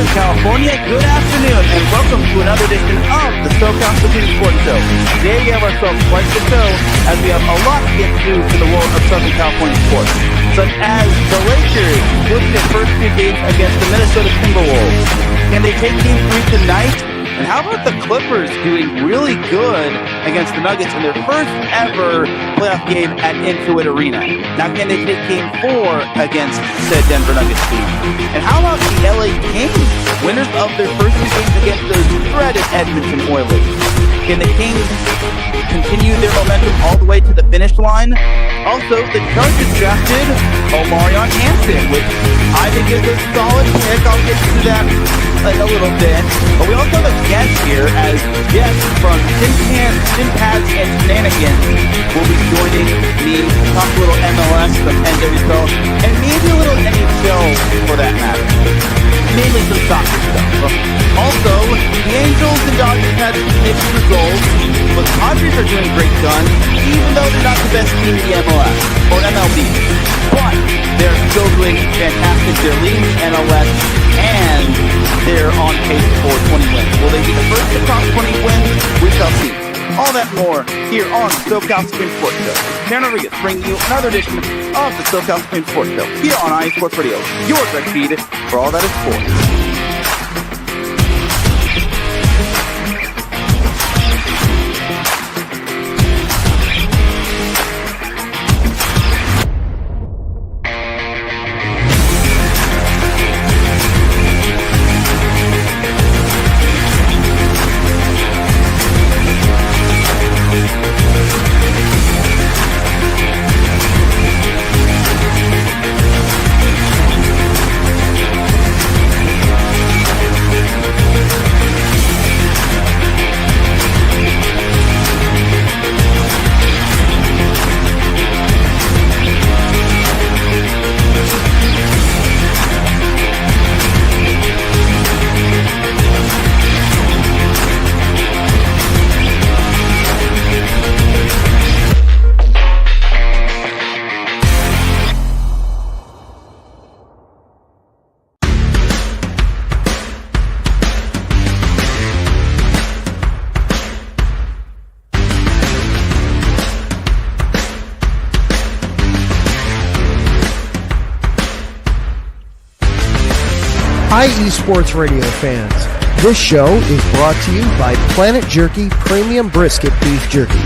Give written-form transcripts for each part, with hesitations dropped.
Southern California, good afternoon, and welcome to another edition of the SoCal Citation Sports Show. Today we have ourselves quite the show, as we have a lot to get to in the world of Southern California sports, such as the Lakers losing their first two games against the Minnesota Timberwolves. Can they take Game 3 tonight? And how about the Clippers doing really good against the Nuggets in their first ever playoff game at Intuit Arena? Now, can they take Game 4 against said Denver Nuggets team? And how about the LA Kings, winners of their first two games against those dreaded Edmonton Oilers? Can the Kings continue their momentum all the way to the finish line? Also, the Chargers drafted Omarion Hanson, which I think is a solid pick. I'll get to that in a little bit. But we also have a guest here, as Jeff from Tim Pads and Shenanigans will be joining me to talk a little MLS, some NWSL, and maybe a little NHL for that matter. Mainly some soccer stuff. Also, the Angels and Dodgers had some mixed results, but the Padres are doing great guns, even though they're not the best team in the MLS or MLB. But they're still doing fantastic. They're leading the MLS, and they're on pace for 20 wins. Will they be the first to cross 20 wins? We shall see. All that more here on the SoCal Supreme Sports Show. Teran Rodriguez bringing you another edition of the SoCal Supreme Sports Show here on IE Sports Radio, your direct feed for all that is sports. IE Sports Radio fans, this show is brought to you by Planet Jerky Premium Brisket Beef Jerky.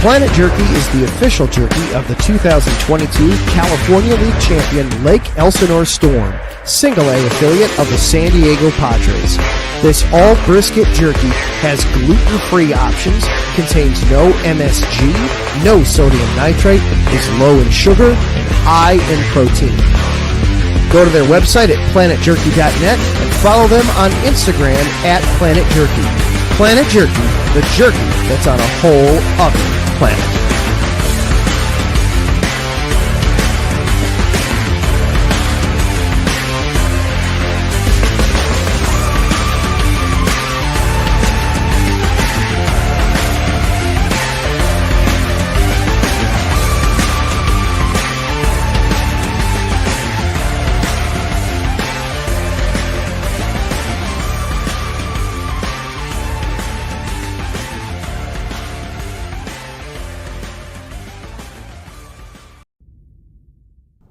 Planet Jerky is the official jerky of the 2022 California League champion Lake Elsinore Storm, Single A affiliate of the San Diego Padres. This all brisket jerky has gluten-free options, contains no MSG, no sodium nitrate, is low in sugar, and high in protein. Go to their website at planetjerky.net and follow them on Instagram at Planet Jerky. Planet Jerky, the jerky that's on a whole other planet.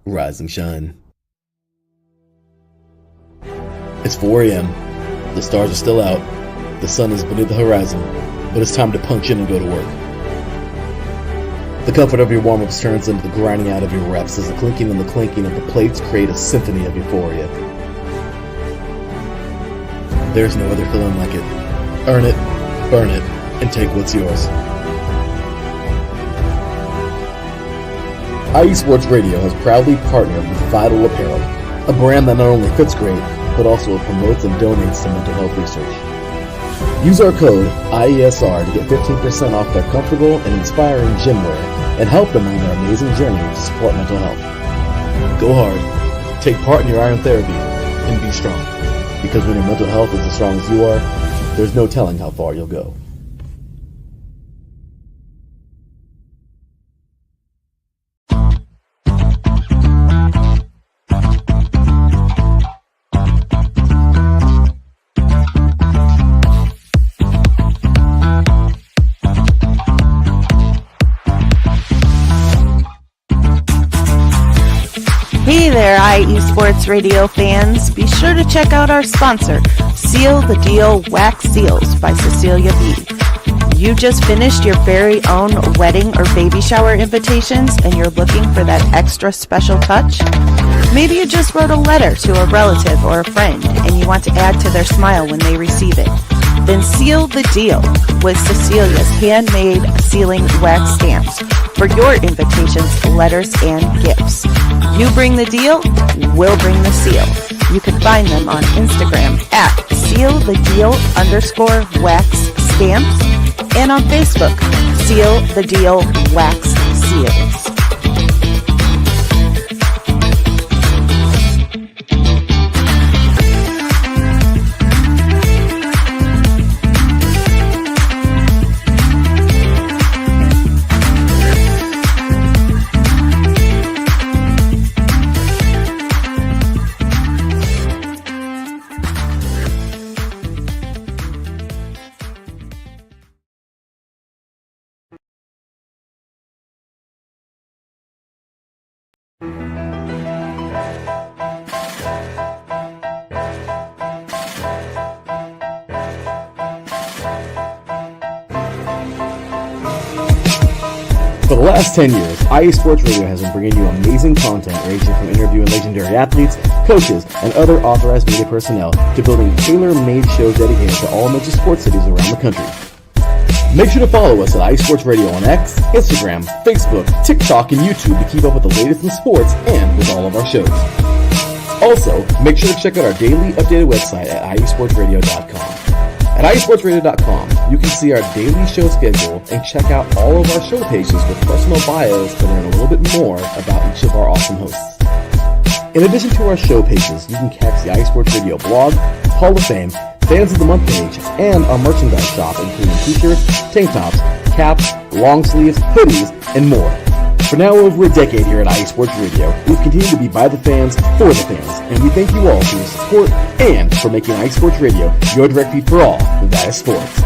Rise and shine. It's 4 a.m. The stars are still out. The sun is beneath the horizon, but it's time to punch in and go to work. The comfort of your warm-ups turns into the grinding out of your reps as the clinking and the clanking of the plates create a symphony of euphoria. There's no other feeling like it. Earn it, burn it, and take what's yours. IE Sports Radio has proudly partnered with Vital Apparel, a brand that not only fits great, but also promotes and donates to mental health research. Use our code IESR to get 15% off their comfortable and inspiring gym wear and help them on their amazing journey to support mental health. Go hard, take part in your iron therapy, and be strong. Because when your mental health is as strong as you are, there's no telling how far you'll go. there, IE Sports Radio fans. Be sure to check out our sponsor, Seal the Deal Wax Seals by Cecilia B. You just finished your very own wedding or baby shower invitations and you're looking for that extra special touch? Maybe you just wrote a letter to a relative or a friend and you want to add to their smile when they receive it. Then seal the deal with Cecilia's handmade sealing wax stamps for your invitations, letters, and gifts. You bring the deal, we'll bring the seal. You can find them on Instagram at sealthedeal_wax stamps and on Facebook, Seal the Deal Wax Seals. For the last 10 years, IE Sports Radio has been bringing you amazing content ranging from interviewing legendary athletes, coaches, and other authorized media personnel to building tailor-made shows dedicated to all major sports cities around the country. Make sure to follow us at IE Sports Radio on X, Instagram, Facebook, TikTok, and YouTube to keep up with the latest in sports and with all of our shows. Also, make sure to check out our daily updated website at iesportsradio.com. At iesportsradio.com, you can see our daily show schedule and check out all of our show pages with personal bios to learn a little bit more about each of our awesome hosts. In addition to our show pages, you can catch the IE Sports Radio blog, Hall of Fame, Fans of the Month page, and our merchandise shop including t-shirts, tank tops, caps, long sleeves, hoodies, and more. For now over a decade here at IE Sports Radio, we've continued to be by the fans, for the fans, and we thank you all for your support and for making IE Sports Radio your direct feed for all that is sports.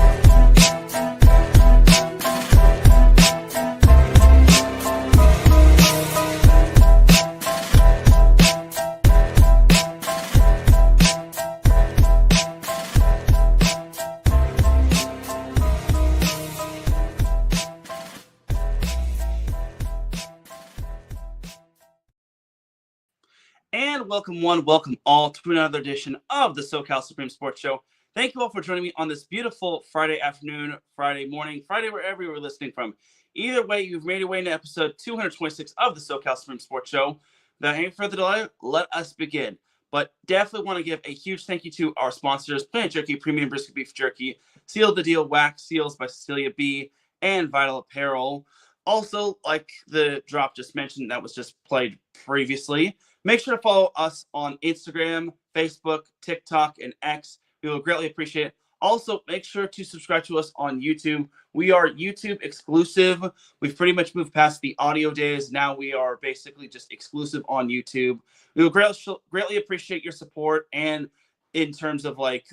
And welcome one, welcome all to another edition of the SoCal Supreme Sports Show. Thank you all for joining me on this beautiful Friday afternoon, Friday morning, Friday wherever you were listening from. Either way, you've made your way into episode 226 of the SoCal Supreme Sports Show. Without any further delay, let us begin. But definitely want to give a huge thank you to our sponsors, Planet Jerky Premium Brisket Beef Jerky, Seal the Deal Wax Seals by Cecilia B, and Vital Apparel. Also, like the drop just mentioned that was just played previously, make sure to follow us on Instagram, Facebook, TikTok, and X. We will greatly appreciate it. Also, make sure to subscribe to us on YouTube. We are YouTube exclusive. We've pretty much moved past the audio days. Now we are basically just exclusive on YouTube. We will greatly appreciate your support, and in terms of liking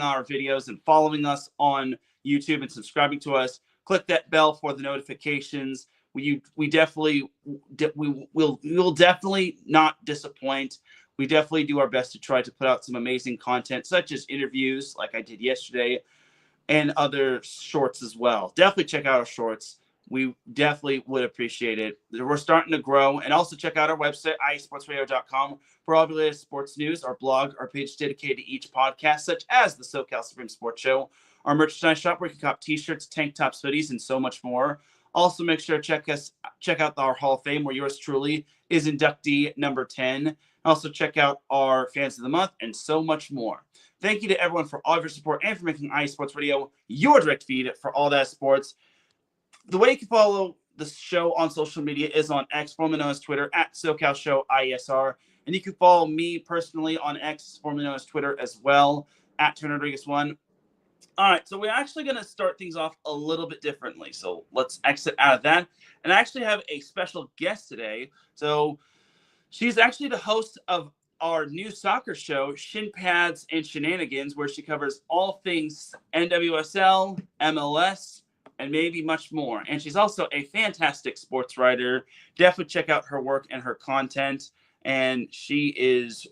our videos and following us on YouTube and subscribing to us. Click that bell for the notifications. We will definitely not disappoint. We definitely do our best to try to put out some amazing content, such as interviews like I did yesterday, and other shorts as well. Definitely check out our shorts. We definitely would appreciate it. We're starting to grow. And also check out our website, iesportsradio.com, for all the latest sports news, our blog, our page dedicated to each podcast, such as the SoCal Supreme Sports Show, our merchandise shop where you can cop t-shirts, tank tops, hoodies, and so much more. Also, make sure to check out our Hall of Fame, where yours truly is inductee number 10. Also, check out our Fans of the Month and so much more. Thank you to everyone for all of your support and for making IE Sports Radio your direct feed for all that sports. The way you can follow the show on social media is on X, formerly known as Twitter, at SoCal Show IESR. And you can follow me personally on X, formerly known as Twitter as well, at Teran Rodriguez 1. All right, so we're actually going to start things off a little bit differently. So let's exit out of that. And I actually have a special guest today. So she's actually the host of our new soccer show, Shin Pads and Shenanigans, where she covers all things NWSL, MLS, and maybe much more. And she's also a fantastic sports writer. Definitely check out her work and her content. and she is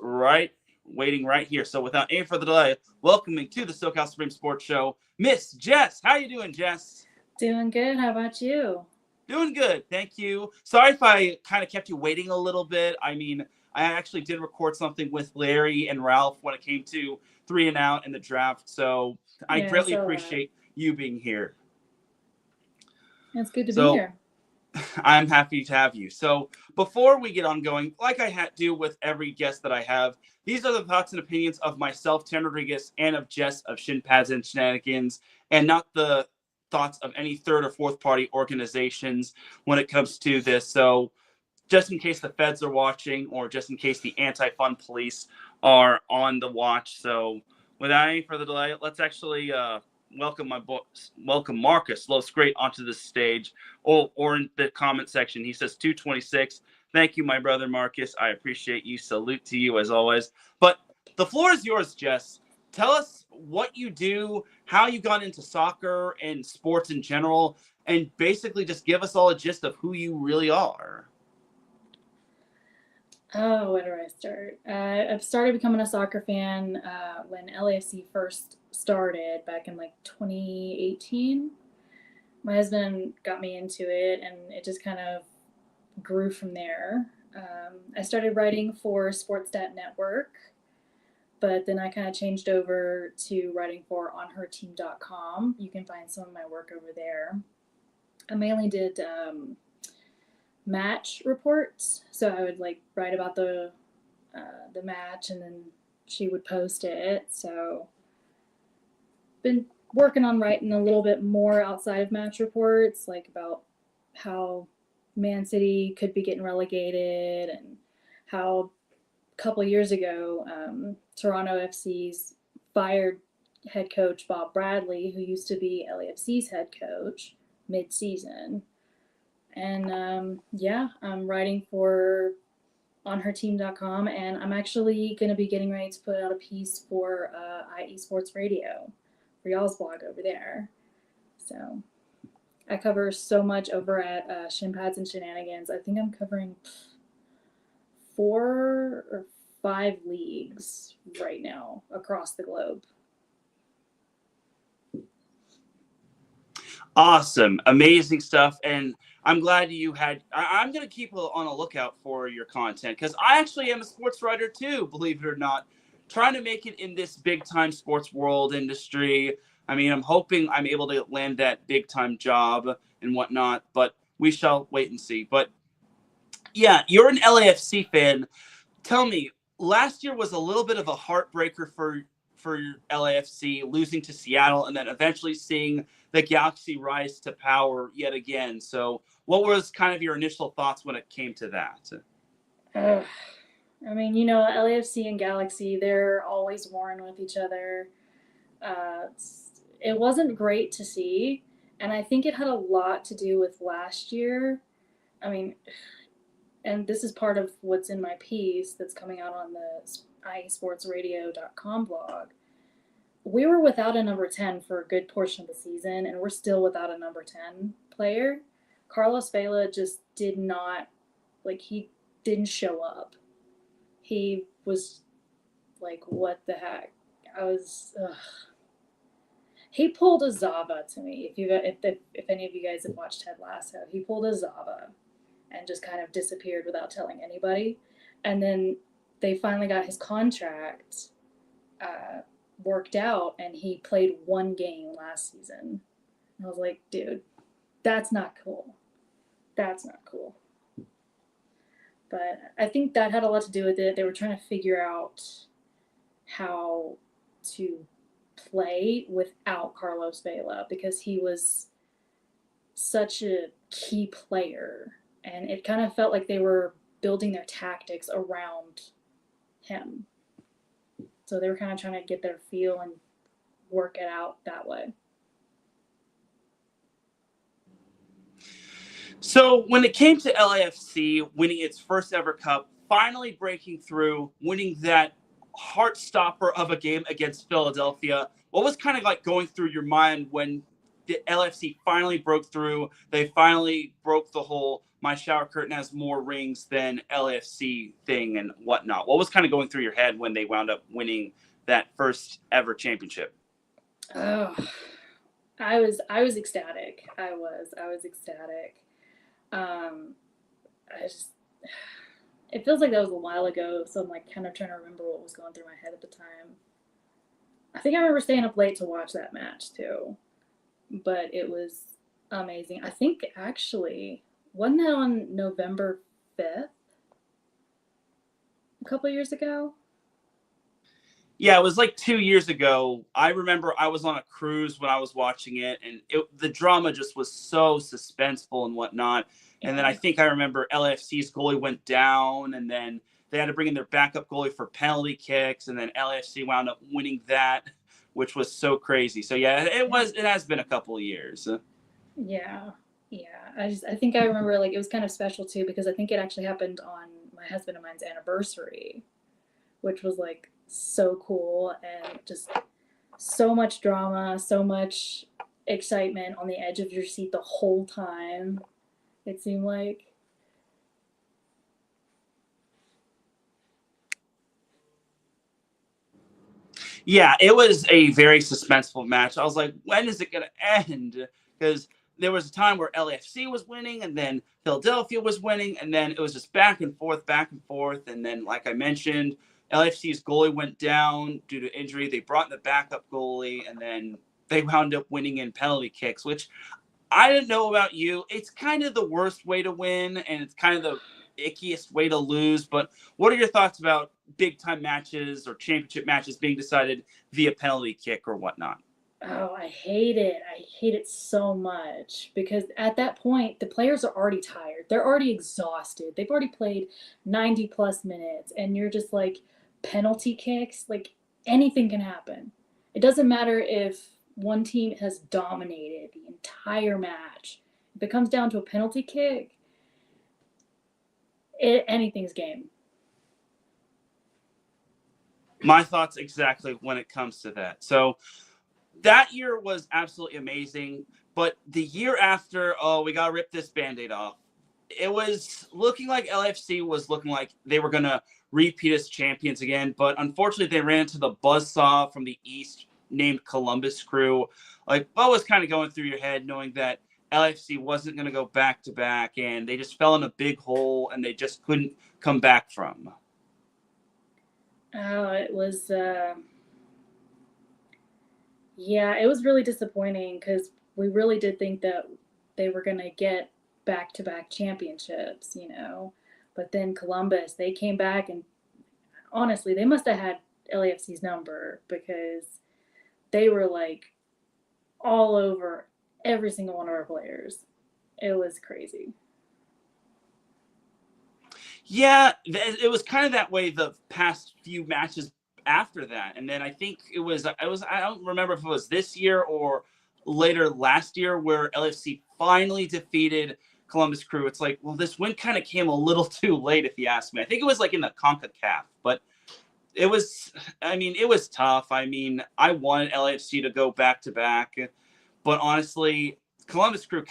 waiting right here. So without any further delay, welcoming to the SoCal Supreme Sports Show, Miss Jess. How you doing, Jess? Doing good. How about you? Doing good, thank you. Sorry if I kind of kept you waiting a little bit. I mean, I actually did record something with Larry and Ralph when it came to 3 and Out in the draft, so I greatly appreciate you being here. It's good to be here. I'm happy to have you. So before we get on going, like I do with every guest that I have, these are the thoughts and opinions of myself, Teran Rodriguez, and of Jess of Shin Pads and Shenanigans, and not the thoughts of any third or fourth party organizations when it comes to this. So just in case the feds are watching, or just in case the anti-fun police are on the watch. So without any further delay, let's actually welcome Marcus Los Great onto the stage, or in the comment section. He says 226. Thank you, my brother Marcus. I appreciate you. Salute to you as always. But the floor is yours, Jess. Tell us what you do, how you got into soccer and sports in general, and basically just give us all a gist of who you really are. Oh, where do I start? I've started becoming a soccer fan when LAFC first started back in like 2018. My husband got me into it, and it just kind of grew from there. I started writing for Sportstat Network, but then I kind of changed over to writing for onherteam.com. You can find some of my work over there. I mainly did match reports, so I would like write about the match, and then she would post it. So been working on writing a little bit more outside of match reports, like about how Man City could be getting relegated, and how a couple years ago Toronto FC's fired head coach Bob Bradley, who used to be LAFC's head coach, mid-season. And I'm writing for onherteam.com, and I'm actually going to be getting ready to put out a piece for IE Sports Radio, for y'all's blog over there. So I cover so much over at Shin Pads and Shenanigans. I think I'm covering 4 or 5 leagues right now across the globe. Awesome. Amazing stuff. And I'm glad you had, I'm going to keep on a lookout for your content, because I actually am a sports writer too, believe it or not, trying to make it in this big time sports world industry. I mean, I'm hoping I'm able to land that big time job and whatnot, but we shall wait and see. But yeah, you're an LAFC fan. Tell me, last year was a little bit of a heartbreaker for LAFC, losing to Seattle and then eventually seeing the Galaxy rise to power yet again. So what was kind of your initial thoughts when it came to that? I mean, LAFC and Galaxy, they're always warring with each other. It wasn't great to see, and I think it had a lot to do with last year. I mean, and this is part of what's in my piece that's coming out on the iesportsradio.com blog. We were without a number 10 for a good portion of the season, and we're still without a number 10 player. Carlos Vela just he didn't show up. He was like, what the heck? He pulled a Zava to me. If any of you guys have watched Ted Lasso, he pulled a Zava and just kind of disappeared without telling anybody. And then they finally got his contract worked out, and he played 1 game last season. And I was like, dude, that's not cool. That's not cool. But I think that had a lot to do with it. They were trying to figure out how to play without Carlos Vela, because he was such a key player, and it kind of felt like they were building their tactics around him. So they were kind of trying to get their feel and work it out that way. So when it came to LAFC winning its first ever cup, finally breaking through, winning that heart stopper of a game against Philadelphia, what was kind of like going through your mind when the LAFC finally broke through? They finally broke the whole my shower curtain has more rings than LAFC thing and whatnot. What was kind of going through your head when they wound up winning that first ever championship? Oh, I was ecstatic. I was ecstatic. I just, it feels like that was a while ago, so I'm like kind of trying to remember what was going through my head at the time. I think I remember staying up late to watch that match too, but it was amazing. I think actually, wasn't that on November 5th a couple of years ago? Yeah, it was like 2 years ago. I remember I was on a cruise when I was watching it, and the drama just was so suspenseful and whatnot. And then I think I remember LAFC's goalie went down, and then they had to bring in their backup goalie for penalty kicks, and then LAFC wound up winning that, which was so crazy. So yeah, it has been a couple of years. Yeah, I think I remember like it was kind of special too because I think it actually happened on my husband and mine's anniversary, which was like so cool and just so much drama, so much excitement on the edge of your seat the whole time. It seemed like. Yeah, it was a very suspenseful match. I was like, when is it going to end? Because there was a time where LAFC was winning, and then Philadelphia was winning, and then it was just back and forth. And then, like I mentioned, LAFC's goalie went down due to injury. They brought in the backup goalie, and then they wound up winning in penalty kicks, which I didn't know about you. It's kind of the worst way to win, and it's kind of the ickiest way to lose. But what are your thoughts about big-time matches or championship matches being decided via penalty kick or whatnot? Oh, I hate it. I hate it so much because at that point, the players are already tired. They're already exhausted. They've already played 90 plus minutes, and you're just like, penalty kicks, like anything can happen. It doesn't matter if one team has dominated the entire match. If it comes down to a penalty kick, anything's game. My thoughts exactly when it comes to that. So that year was absolutely amazing. But the year after, we got to rip this Band-Aid off. It was looking like LAFC was looking like they were going to repeat as champions again. But unfortunately, they ran into the buzzsaw from the East named Columbus Crew. Like, what was kind of going through your head knowing that LAFC wasn't going to go back-to-back, and they just fell in a big hole, and they just couldn't come back from? Oh, it was, yeah, it was really disappointing because we really did think that they were going to get back-to-back championships, you know. But then Columbus, they came back, and honestly, they must have had LAFC's number because they were like all over every single one of our players. It was crazy. Yeah, it was kind of that way the past few matches after that. And then I think it was I don't remember if it was this year or later last year where LFC finally defeated Columbus Crew. It's like, well, this win kind of came a little too late, if you ask me. I think it was like in the CONCACAF, but it was tough. I mean, I wanted LAFC to go back to back, but honestly, Columbus Crew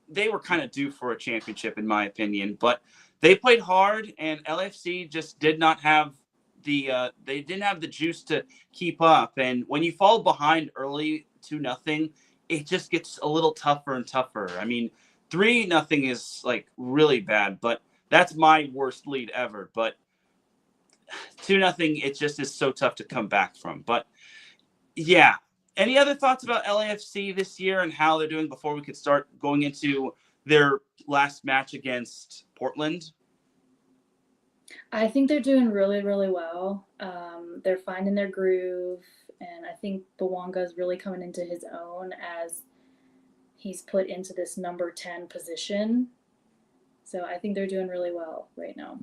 they were kind of due for a championship, in my opinion. But they played hard, and LAFC just did not have they didn't have the juice to keep up. And when you fall behind early 2-0, it just gets a little tougher and tougher. I mean, 3-0 is like really bad, but that's my worst lead ever. But 2-0, it just is so tough to come back from. But yeah. Any other thoughts about LAFC this year and how they're doing before we could start going into their last match against Portland? I think they're doing really, really well. They're finding their groove, and I think Bawonga's really coming into his own as he's put into this number 10 position. So I think they're doing really well right now.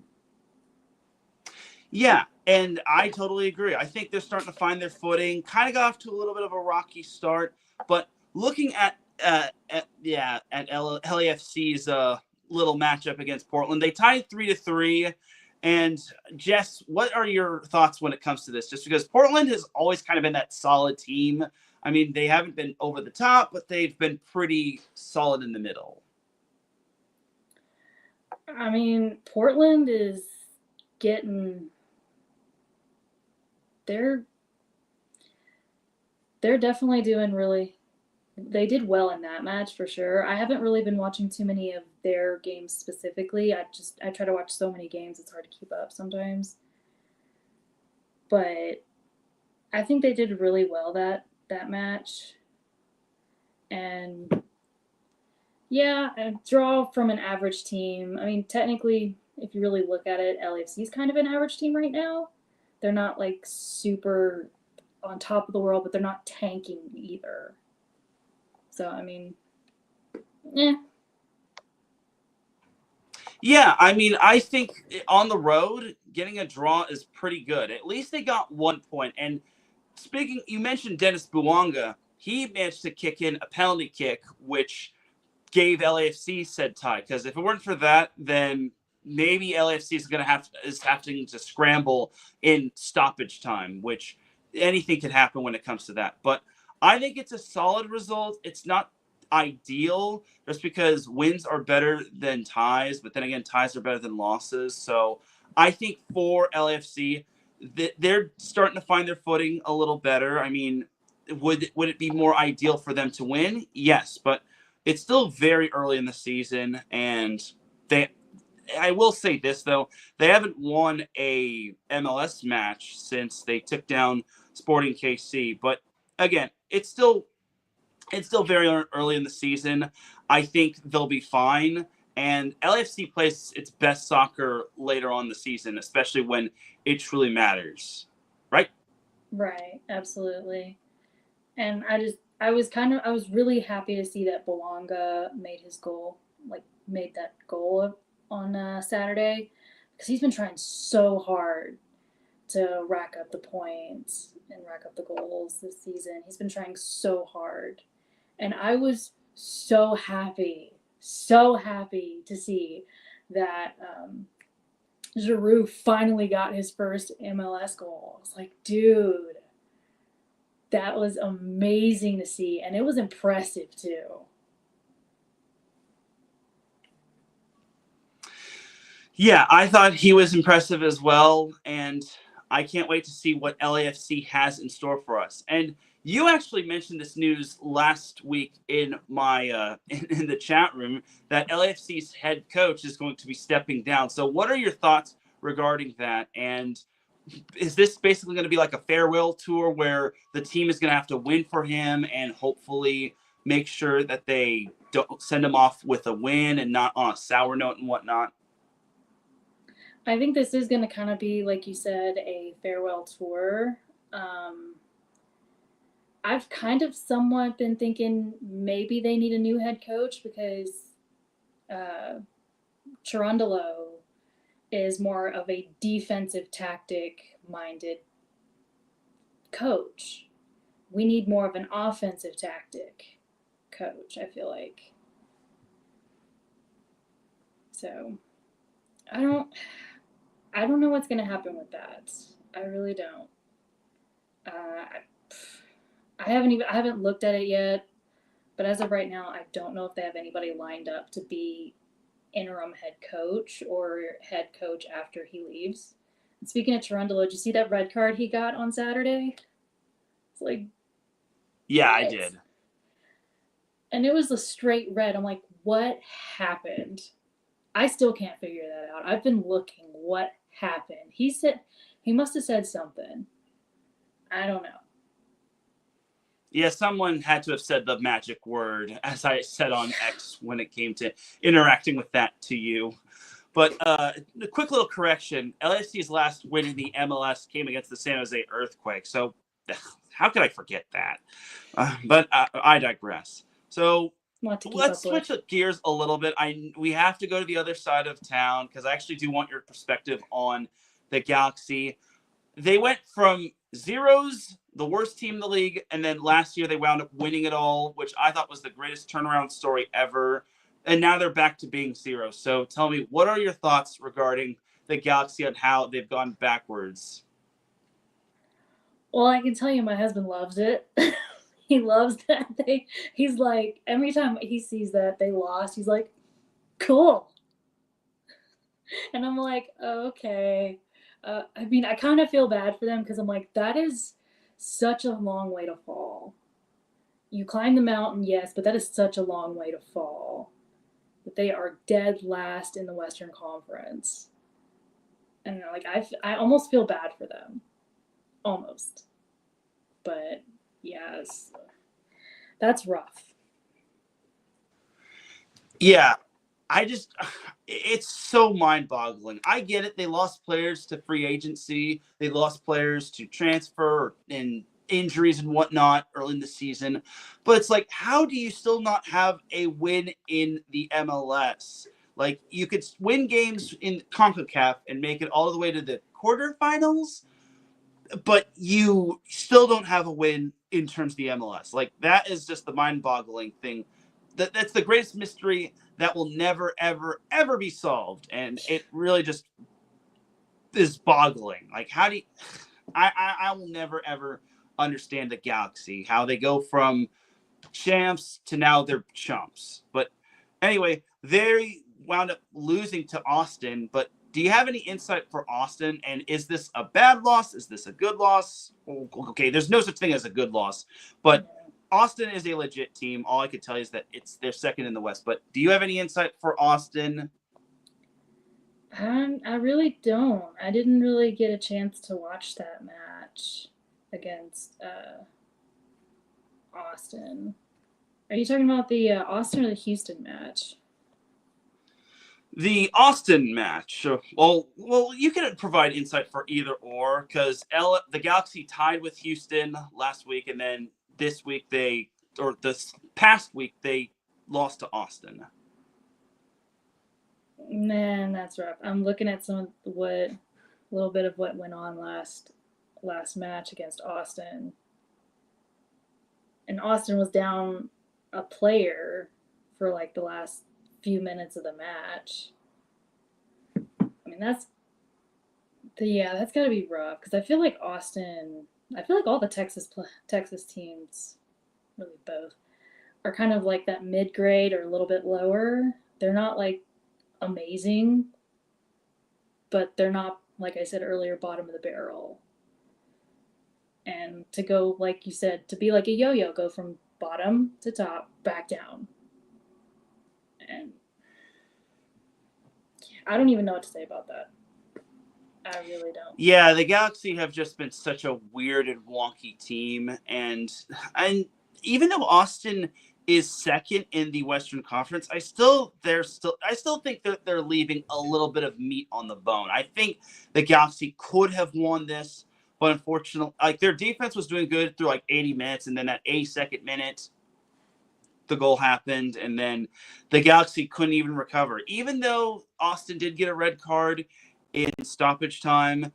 Yeah, and I totally agree. I think they're starting to find their footing. Kind of got off to a little bit of a rocky start, but looking at LAFC's little matchup against Portland, they tied 3-3. And Jess, what are your thoughts when it comes to this? Just because Portland has always kind of been that solid team. I mean, they haven't been over the top, but they've been pretty solid in the middle. I mean, Portland is getting they're they're definitely doing really they did well in that match for sure. I haven't really been watching too many of their games specifically. I try to watch so many games it's hard to keep up sometimes. But I think they did really well that match. And yeah, a draw from an average team. I mean, technically, if you really look at it, LAFC is kind of an average team right now. They're not like super on top of the world, but they're not tanking either. So, I mean, eh. Yeah, I mean, I think on the road, getting a draw is pretty good. At least they got 1 point. And speaking, you mentioned Dennis Buwanga. He managed to kick in a penalty kick, which gave LAFC said tie. Because if it weren't for that, then maybe LAFC is having to scramble in stoppage time, which anything can happen when it comes to that. But I think it's a solid result. It's not ideal just because wins are better than ties, but then again, ties are better than losses. So I think for LAFC, they're starting to find their footing a little better. I mean, would it be more ideal for them to win? Yes, but it's still very early in the season, and I will say this though, they haven't won a MLS match since they took down Sporting KC. But again, it's still very early in the season. I think they'll be fine. And LAFC plays its best soccer later on in the season, especially when it truly matters. Right? Right, absolutely. And I was really happy to see that Belonga made that goal on Saturday, because he's been trying so hard to rack up the points and rack up the goals this season. He's been trying so hard. And I was so happy to see that Giroud finally got his first MLS goal. I was like, dude, that was amazing to see, and it was impressive too. Yeah, I thought he was impressive as well, and I can't wait to see what LAFC has in store for us. And you actually mentioned this news last week in my in the chat room that LAFC's head coach is going to be stepping down. So, what are your thoughts regarding that? And is this basically going to be like a farewell tour where the team is going to have to win for him and hopefully make sure that they don't send him off with a win and not on a sour note and whatnot? I think this is going to kind of be, like you said, a farewell tour. I've kind of somewhat been thinking maybe they need a new head coach, because Cherundolo is more of a defensive tactic minded coach. We need more of an offensive tactic coach, I feel like. So I don't know what's going to happen with that. I really don't. I haven't looked at it yet, but as of right now, I don't know if they have anybody lined up to be interim head coach or head coach after he leaves. And speaking of Cherundolo, did you see that red card he got on Saturday? It's like, yeah, what? I did. And it was a straight red. I'm like, what happened? I still can't figure that out. I've been looking. What happened? He must have said something. I don't know. Yeah, someone had to have said the magic word, as I said on X when it came to interacting with that to you. But a quick little correction. LAFC's last win in the MLS came against the San Jose Earthquake. So how could I forget that? But I digress. So let's switch gears a little bit. We have to go to the other side of town because I actually do want your perspective on the Galaxy. They went from zeros, the worst team in the league, and then last year they wound up winning it all, which I thought was the greatest turnaround story ever. And now they're back to being zero. So tell me, what are your thoughts regarding the Galaxy and how they've gone backwards? Well, I can tell you my husband loves it. He loves that he's like, every time he sees that they lost, he's like, cool. And I'm like, oh, okay. I mean, I kind of feel bad for them because I'm like, that is such a long way to fall. You climb the mountain, yes, but that is such a long way to fall. That they are dead last in the Western Conference. And like, I almost feel bad for them. Almost. But yes, that's rough. Yeah, it's so mind boggling. I get it. They lost players to free agency, they lost players to transfer and injuries and whatnot early in the season. But it's like, how do you still not have a win in the MLS? Like, you could win games in CONCACAF and make it all the way to the quarterfinals, but you still don't have a win in terms of the MLS. Like, that is just the mind-boggling thing. That's the greatest mystery that will never, ever, ever be solved, and it really just is boggling. Like, how do you, I will never, ever understand the Galaxy, how they go from champs to now they're chumps. But anyway, they wound up losing to Austin. But do you have any insight for Austin? And is this a bad loss? Is this a good loss? Okay, there's no such thing as a good loss, but Austin is a legit team. All I could tell you is that they're second in the West. But do you have any insight for Austin? I really don't. I didn't really get a chance to watch that match against Austin. Are you talking about the Austin or the Houston match? The Austin match. Well, you can provide insight for either or, because the Galaxy tied with Houston last week, and then this past week they lost to Austin. Man, that's rough. I'm looking at a little bit of what went on last match against Austin, and Austin was down a player for like the last few minutes of the match. I mean, that's got to be rough because I feel like all the Texas teams, really both, are kind of like that mid grade or a little bit lower. They're not like amazing, but they're not, like I said earlier, bottom of the barrel. And to go, like you said, to be like a yo-yo, go from bottom to top, back down. And I don't even know what to say about that. I really don't. Yeah, the Galaxy have just been such a weird and wonky team, and even though Austin is second in the Western Conference, I still think that they're leaving a little bit of meat on the bone. I think the Galaxy could have won this, but unfortunately, like, their defense was doing good through like 80 minutes, and then that 82nd minute, the goal happened, and then the Galaxy couldn't even recover. Even though Austin did get a red card in stoppage time,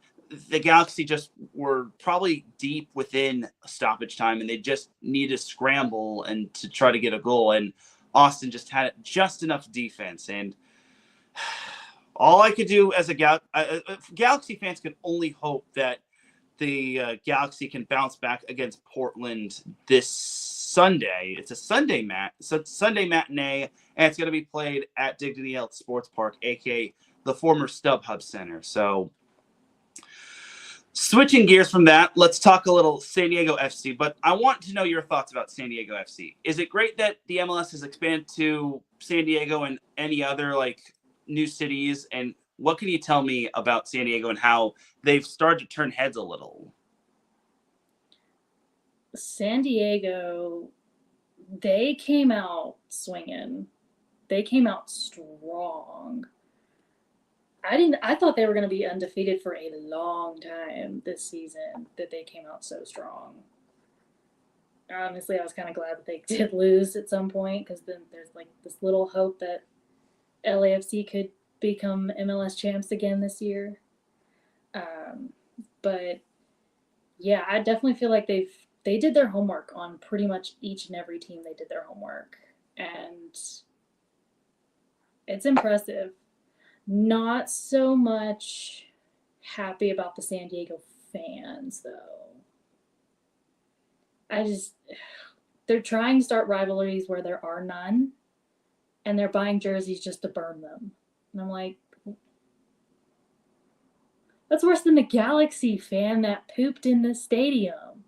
the Galaxy just were probably deep within stoppage time, and they just needed to scramble and to try to get a goal. And Austin just had just enough defense. And all I could do as a Galaxy fans can only hope that the Galaxy can bounce back against Portland this Sunday. It's a Sunday Sunday matinee, and it's going to be played at Dignity Health Sports Park, aka the former StubHub Center. So, switching gears from that, let's talk a little San Diego FC. But I want to know your thoughts about San Diego FC. Is it great that the MLS has expanded to San Diego and any other like new cities? And what can you tell me about San Diego and how they've started to turn heads a little? San Diego, they came out swinging. They came out strong. I thought they were going to be undefeated for a long time this season, that they came out so strong. Honestly, I was kind of glad that they did lose at some point, because then there's like this little hope that LAFC could become MLS champs again this year. But yeah, I definitely feel like they did their homework on pretty much each and every team. They did their homework, and it's impressive. Not so much happy about the San Diego fans, though. They're trying to start rivalries where there are none, and they're buying jerseys just to burn them. And I'm like, That's worse than the Galaxy fan that pooped in the stadium.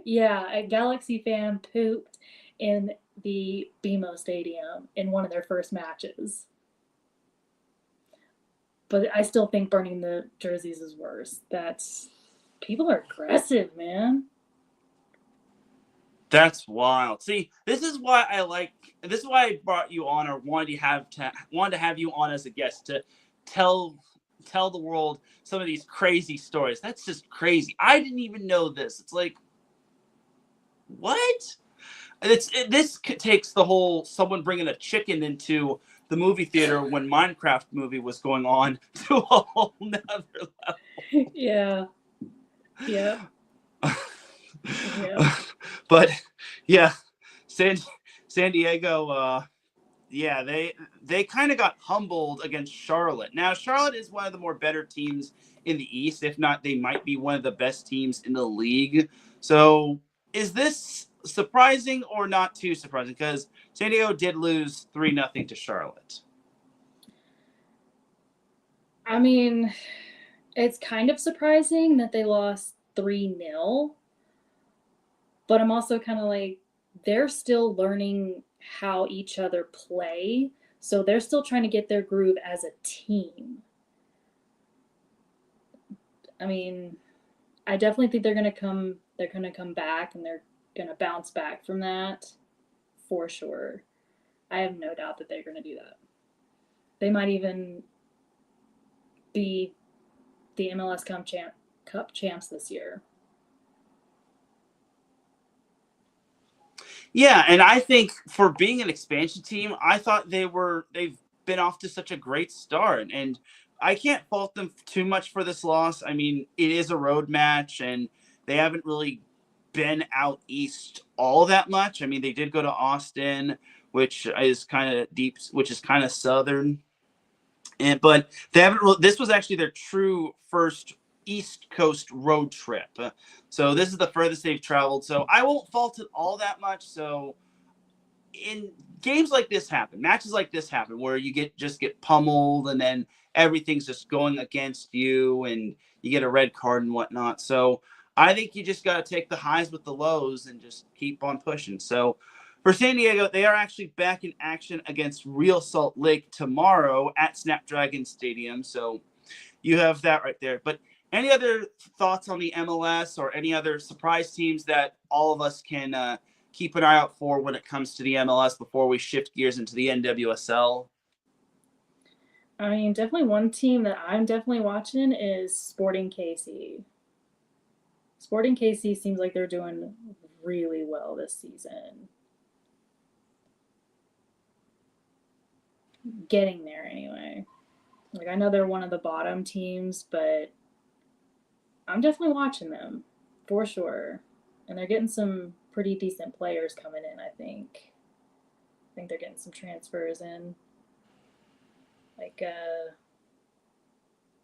Yeah, a Galaxy fan pooped in the BMO Stadium in one of their first matches. But I still think burning the jerseys is worse. People are aggressive, man. That's wild. See, this is why I brought you on, or wanted to have you on as a guest to tell the world some of these crazy stories. That's just crazy. I didn't even know this. It's like, what? This takes the whole someone bringing a chicken into the movie theater when Minecraft movie was going on to a whole nother level. Yeah. Yeah. Yeah. But yeah, San Diego, yeah, they kind of got humbled against Charlotte. Now, Charlotte is one of the more better teams in the East. If not, they might be one of the best teams in the league. So is this surprising or not too surprising? Because San Diego did lose 3-0 to Charlotte. I mean, it's kind of surprising that they lost 3-0. But I'm also kind of like, they're still learning how each other play. So they're still trying to get their groove as a team. I mean, I definitely think they're going to come back and they're going to bounce back from that for sure. I have no doubt that they're going to do that. They might even be the MLS Cup champs this year. Yeah, and I think for being an expansion team, I thought they've been off to such a great start, and I can't fault them too much for this loss. I mean, it is a road match, and they haven't really been out east all that much. I mean, they did go to Austin, which is kind of deep, which is kind of southern, but they haven't. This was actually their true first East Coast road trip. So this is the furthest they've traveled. So I won't fault it all that much. So in games like this happen, matches like this happen, where you get pummeled and then everything's just going against you and you get a red card and whatnot. So I think you just got to take the highs with the lows and just keep on pushing. So for San Diego, they are actually back in action against Real Salt Lake tomorrow at Snapdragon Stadium. So you have that right there. But any other thoughts on the MLS or any other surprise teams that all of us can keep an eye out for when it comes to the MLS before we shift gears into the NWSL? I mean, definitely one team that I'm definitely watching is Sporting KC. Sporting KC seems like they're doing really well this season. Getting there anyway. Like, I know they're one of the bottom teams, but I'm definitely watching them for sure. And they're getting some pretty decent players coming in, I think. I think they're getting some transfers in. Like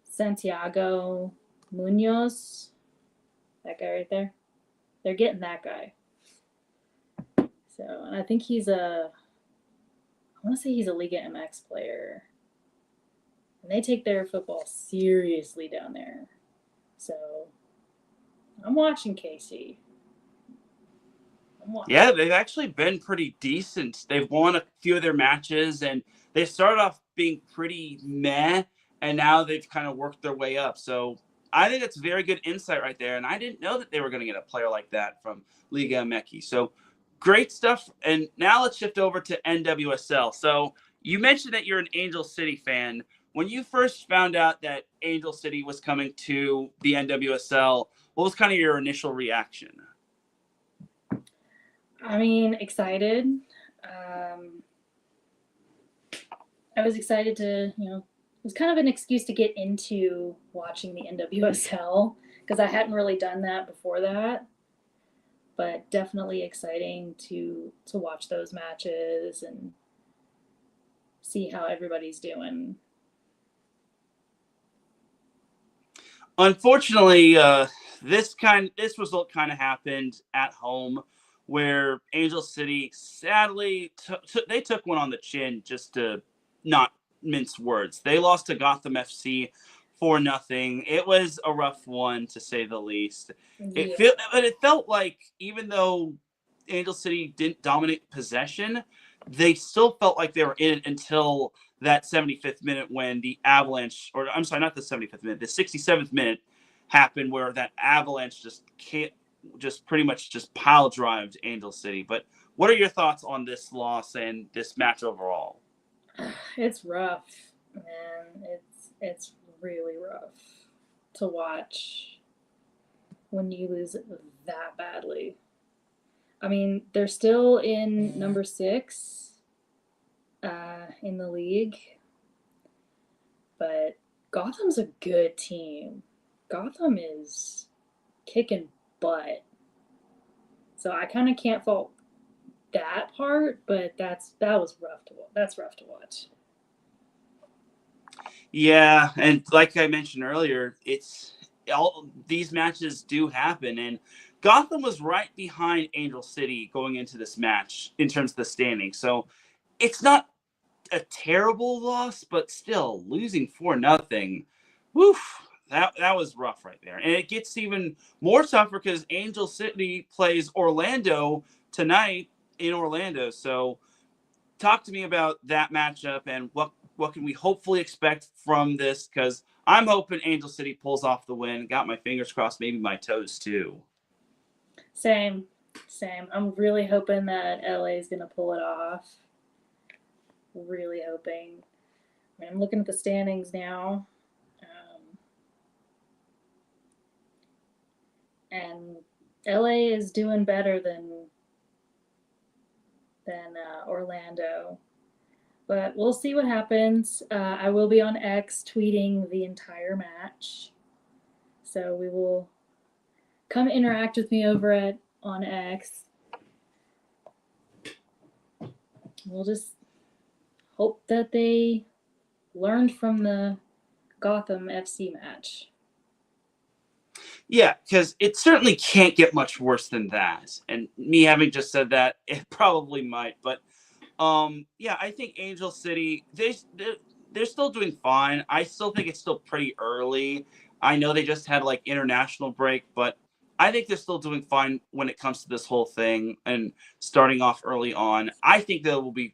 Santiago Munoz. That guy right there. They're getting that guy. So, and I think I want to say he's a Liga MX player. And they take their football seriously down there. So, I'm watching KC. Yeah, they've actually been pretty decent. They've won a few of their matches, and they started off being pretty meh, and now they've kind of worked their way up. So I think it's very good insight right there, and I didn't know that they were going to get a player like that from Liga MX. So great stuff. And now let's shift over to NWSL. So you mentioned that you're an Angel City fan. When you first found out that Angel City was coming to the NWSL, what was kind of your initial reaction? I mean, excited. I was excited to, it was kind of an excuse to get into watching the NWSL because I hadn't really done that before that. But definitely exciting to watch those matches and see how everybody's doing. Unfortunately, this result kind of happened at home, where Angel City sadly they took one on the chin just to not mince words. They lost to Gotham FC 4-0. It was a rough one, to say the least. Yeah. It felt like, even though Angel City didn't dominate possession, they still felt like they were in it until that 75th minute, when the Avalanche, or I'm sorry, not the 75th minute, the 67th minute happened, where that Avalanche just pretty much just pile drived Angel City. But what are your thoughts on this loss and this match overall? It's rough, man. It's really rough to watch when you lose it that badly. I mean, they're still in number 6 in the league, but Gotham's a good team. Gotham is kicking butt. So I kind of can't fault that part, but that was rough to watch. That's rough to watch. Yeah, and like I mentioned earlier, it's all these matches do happen, and Gotham was right behind Angel City going into this match in terms of the standing. So it's not a terrible loss, but still losing 4-0. Woof. That was rough right there. And it gets even more tougher because Angel City plays Orlando tonight in Orlando. So talk to me about that matchup and what can we hopefully expect from this, because I'm hoping Angel City pulls off the win. Got my fingers crossed, maybe my toes too. Same. I'm really hoping that LA is going to pull it off. Really hoping. I mean, I'm looking at the standings now. And LA is doing better than Orlando. But we'll see what happens. I will be on X tweeting the entire match. So we will come interact with me over on X. We'll just hope that they learned from the Gotham FC match. Yeah, because it certainly can't get much worse than that. And me having just said that, it probably might. But yeah, I think Angel City, they're still doing fine. I still think it's still pretty early. I know they just had like international break, but I think they're still doing fine when it comes to this whole thing and starting off early on. I think they'll be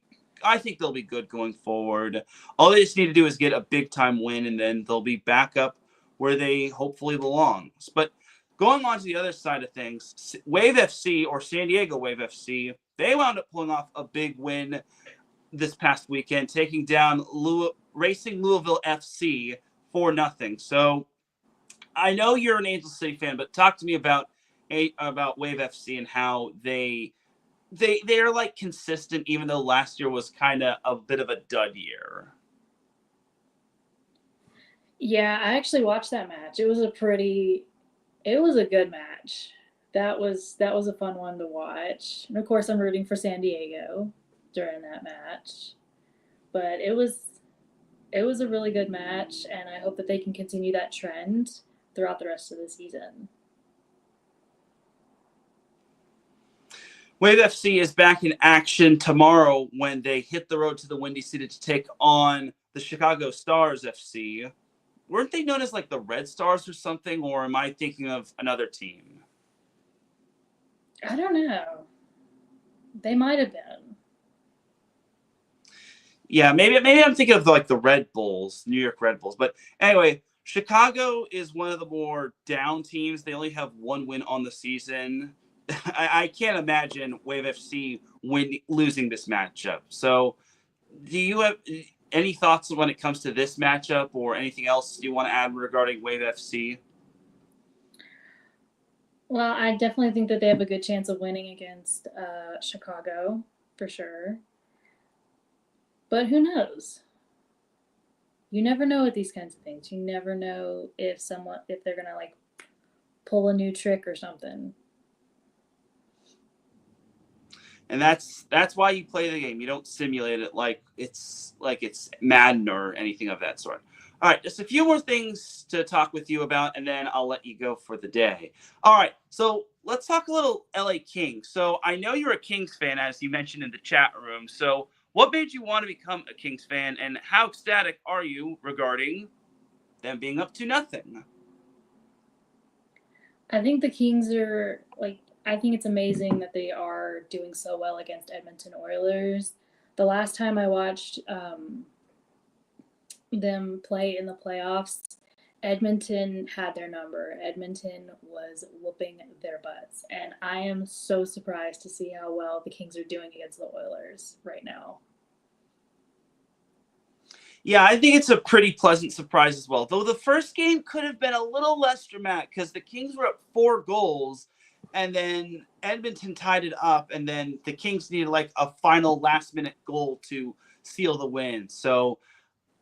good going forward. All they just need to do is get a big time win, and then they'll be back up where they hopefully belong. But going on to the other side of things, Wave FC, or San Diego Wave FC, they wound up pulling off a big win this past weekend, taking down Racing Louisville FC 4-0. So I know you're an Angel City fan, but talk to me about Wave FC and how they're like consistent, even though last year was kind of a bit of a dud year. Yeah, I actually watched that match. It was a good match. That was a fun one to watch. And of course, I'm rooting for San Diego during that match. But it was a really good match, and I hope that they can continue that trend throughout the rest of the season. Wave FC is back in action tomorrow when they hit the road to the Windy City to take on the Chicago Stars FC. Weren't they known as like the Red Stars or something, or am I thinking of another team? I don't know. They might have been. Yeah, maybe I'm thinking of like the Red Bulls, New York Red Bulls. But anyway, Chicago is one of the more down teams. They only have one win on the season. I can't imagine Wave FC losing this matchup. So do you have any thoughts when it comes to this matchup, or anything else you want to add regarding Wave FC? Well, I definitely think that they have a good chance of winning against Chicago, for sure. But who knows? You never know with these kinds of things. You never know if they're gonna like pull a new trick or something. And that's why you play the game. You don't simulate it like it's Madden or anything of that sort. All right, just a few more things to talk with you about, and then I'll let you go for the day. All right, so let's talk a little LA Kings. So I know you're a Kings fan, as you mentioned in the chat room. So what made you want to become a Kings fan, and how ecstatic are you regarding them being up to nothing? I think the Kings are I think it's amazing that they are doing so well against Edmonton Oilers. The last time I watched them play in the playoffs, Edmonton had their number. Edmonton was whooping their butts. And I am so surprised to see how well the Kings are doing against the Oilers right now. Yeah, I think it's a pretty pleasant surprise as well. Though the first game could have been a little less dramatic because the Kings were up 4 goals and then Edmonton tied it up, and then the Kings needed like a final last-minute goal to seal the win. So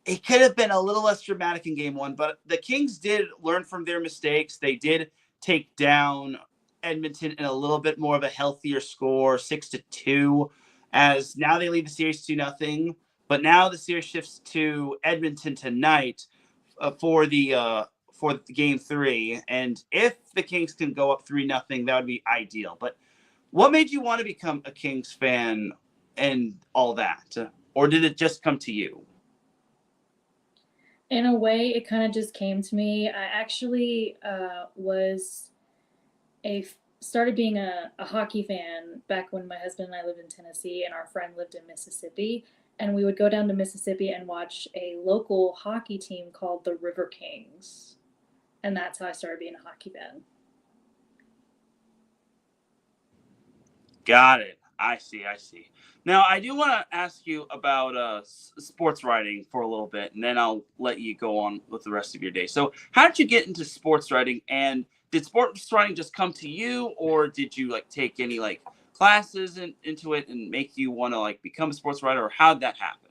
it could have been a little less dramatic in game 1, but the Kings did learn from their mistakes. They did take down Edmonton in a little bit more of a healthier score, 6-2, as now they lead the series 2-0. But now the series shifts to Edmonton tonight for the game 3. And if the Kings can go up 3-0, that would be ideal. But what made you want to become a Kings fan and all that? Or did it just come to you? In a way, it kind of just came to me. I actually started being a hockey fan back when my husband and I lived in Tennessee and our friend lived in Mississippi. And we would go down to Mississippi and watch a local hockey team called the River Kings. And that's how I started being a hockey fan. Got it. I see. Now, I do want to ask you about sports writing for a little bit, and then I'll let you go on with the rest of your day. So how did you get into sports writing, and did sports writing just come to you, or did you take any classes into it and make you want to become a sports writer, or how'd that happen?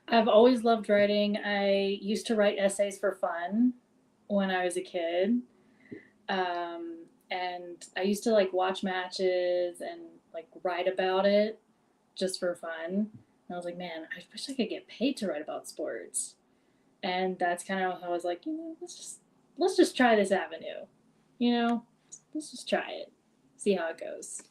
I've always loved writing. I used to write essays for fun when I was a kid. And I used to watch matches and write about it just for fun. And I was like, man, I wish I could get paid to write about sports. And that's kind of how I was like, let's just try this avenue. Let's just try it. See how it goes.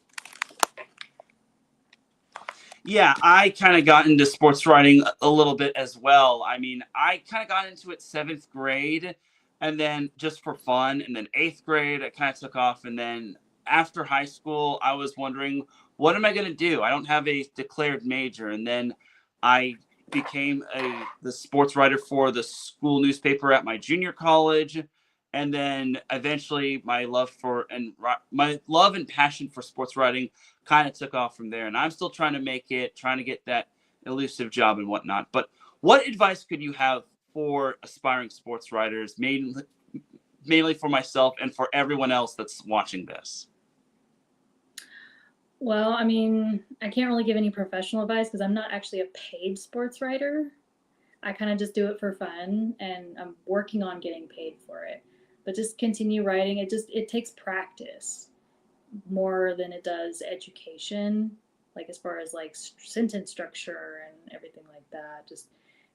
Yeah, I kind of got into sports writing a little bit as well. I mean, I kind of got into it 7th grade, and then just for fun. And then 8th grade, I kind of took off. And then after high school, I was wondering, what am I going to do? I don't have a declared major. And then I became the sports writer for the school newspaper at my junior college. And then eventually my love and passion for sports writing kind of took off from there. And I'm still trying to get that elusive job and whatnot. But what advice could you have for aspiring sports writers, mainly for myself and for everyone else that's watching this? Well, I mean, I can't really give any professional advice because I'm not actually a paid sports writer. I kind of just do it for fun, and I'm working on getting paid for it. But just continue writing. It takes practice more than it does education, as far as sentence structure and everything like that. Just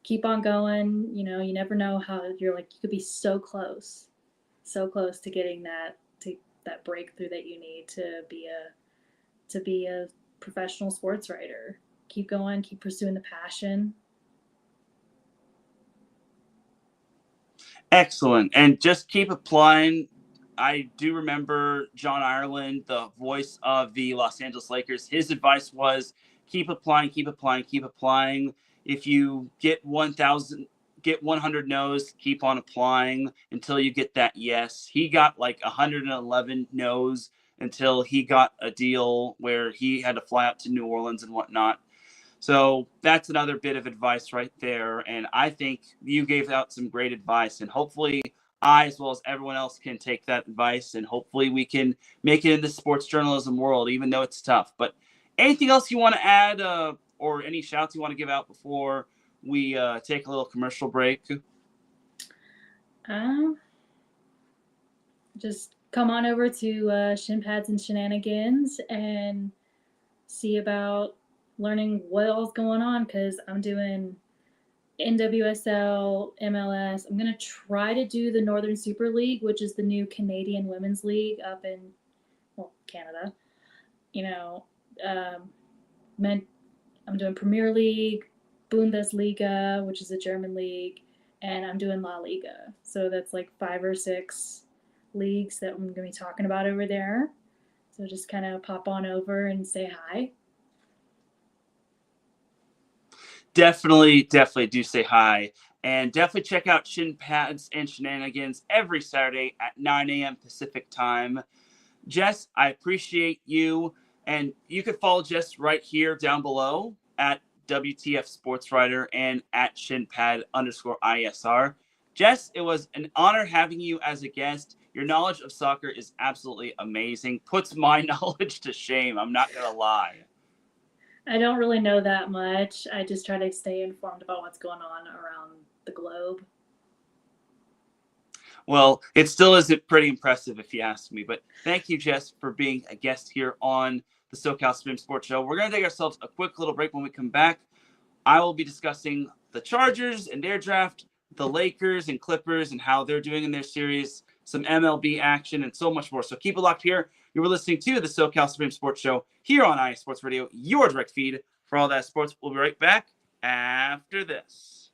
keep on going. You never know how you could be so close to getting that breakthrough that you need to be a professional sports writer. Keep going, keep pursuing the passion. Excellent. And just keep applying. I do remember John Ireland, the voice of the Los Angeles Lakers. His advice was keep applying, keep applying, keep applying. If you get 100 no's, keep on applying until you get that yes. He got 111 no's until he got a deal where he had to fly out to New Orleans and whatnot. So that's another bit of advice right there. And I think you gave out some great advice, and hopefully I, as well as everyone else, can take that advice, and hopefully we can make it in the sports journalism world, even though it's tough. But anything else you want to add, or any shouts you want to give out before we take a little commercial break? Just come on over to Shin Pads and Shenanigans and see about learning what all's going on, because I'm doing NWSL, MLS. I'm going to try to do the Northern Super League, which is the new Canadian Women's League up in, Canada. I'm doing Premier League, Bundesliga, which is a German league, and I'm doing La Liga. So that's like 5 or 6 leagues that I'm going to be talking about over there. So just kind of pop on over and say hi. Definitely do say hi. And definitely check out Shin Pads and Shenanigans every Saturday at 9 a.m. Pacific time. Jess, I appreciate you. And you can follow Jess right here down below at WTF Sports Writer and at ShinPad_ISR. Jess, it was an honor having you as a guest. Your knowledge of soccer is absolutely amazing. Puts my knowledge to shame. I'm not going to lie. I don't really know that much. I just try to stay informed about what's going on around the globe. Well, it still is pretty impressive if you ask me. But thank you, Jess, for being a guest here on the SoCal Supreme Sports Show. We're going to take ourselves a quick little break. When we come back, I will be discussing the Chargers and their draft, the Lakers and Clippers and how they're doing in their series, some MLB action, and so much more. So keep it locked here. You were listening to the SoCal Supreme Sports Show here on IA Sports Radio, your direct feed for all that sports. We'll be right back after this.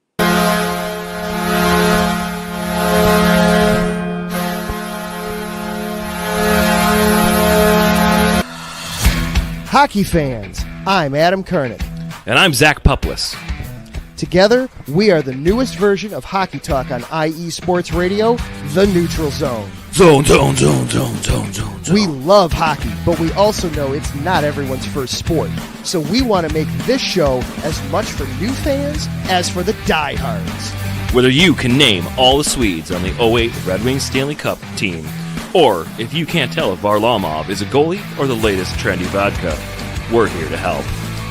Hockey fans, I'm Adam Kernick. And I'm Zach Puplis. Together, we are the newest version of Hockey Talk on IE Sports Radio, The Neutral Zone. Zone. We love hockey, but we also know it's not everyone's first sport. So we want to make this show as much for new fans as for the diehards. Whether you can name all the Swedes on the 08 Red Wings Stanley Cup team, or if you can't tell if Varlamov is a goalie or the latest trendy vodka, we're here to help.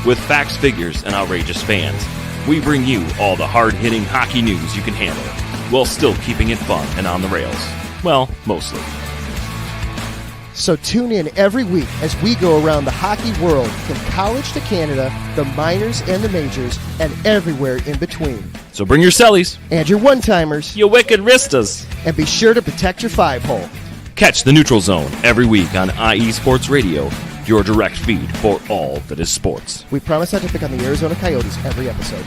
With facts, figures, and outrageous fans, we bring you all the hard-hitting hockey news you can handle, while still keeping it fun and on the rails. Well, mostly. So tune in every week as we go around the hockey world, from college to Canada, the minors and the majors, and everywhere in between. So bring your cellies, And your one-timers, you wicked wristas. and be sure to protect your five-hole. Catch the Neutral Zone every week on IE Sports Radio, your direct feed for all that is sports. We promise not to pick on the Arizona Coyotes every episode.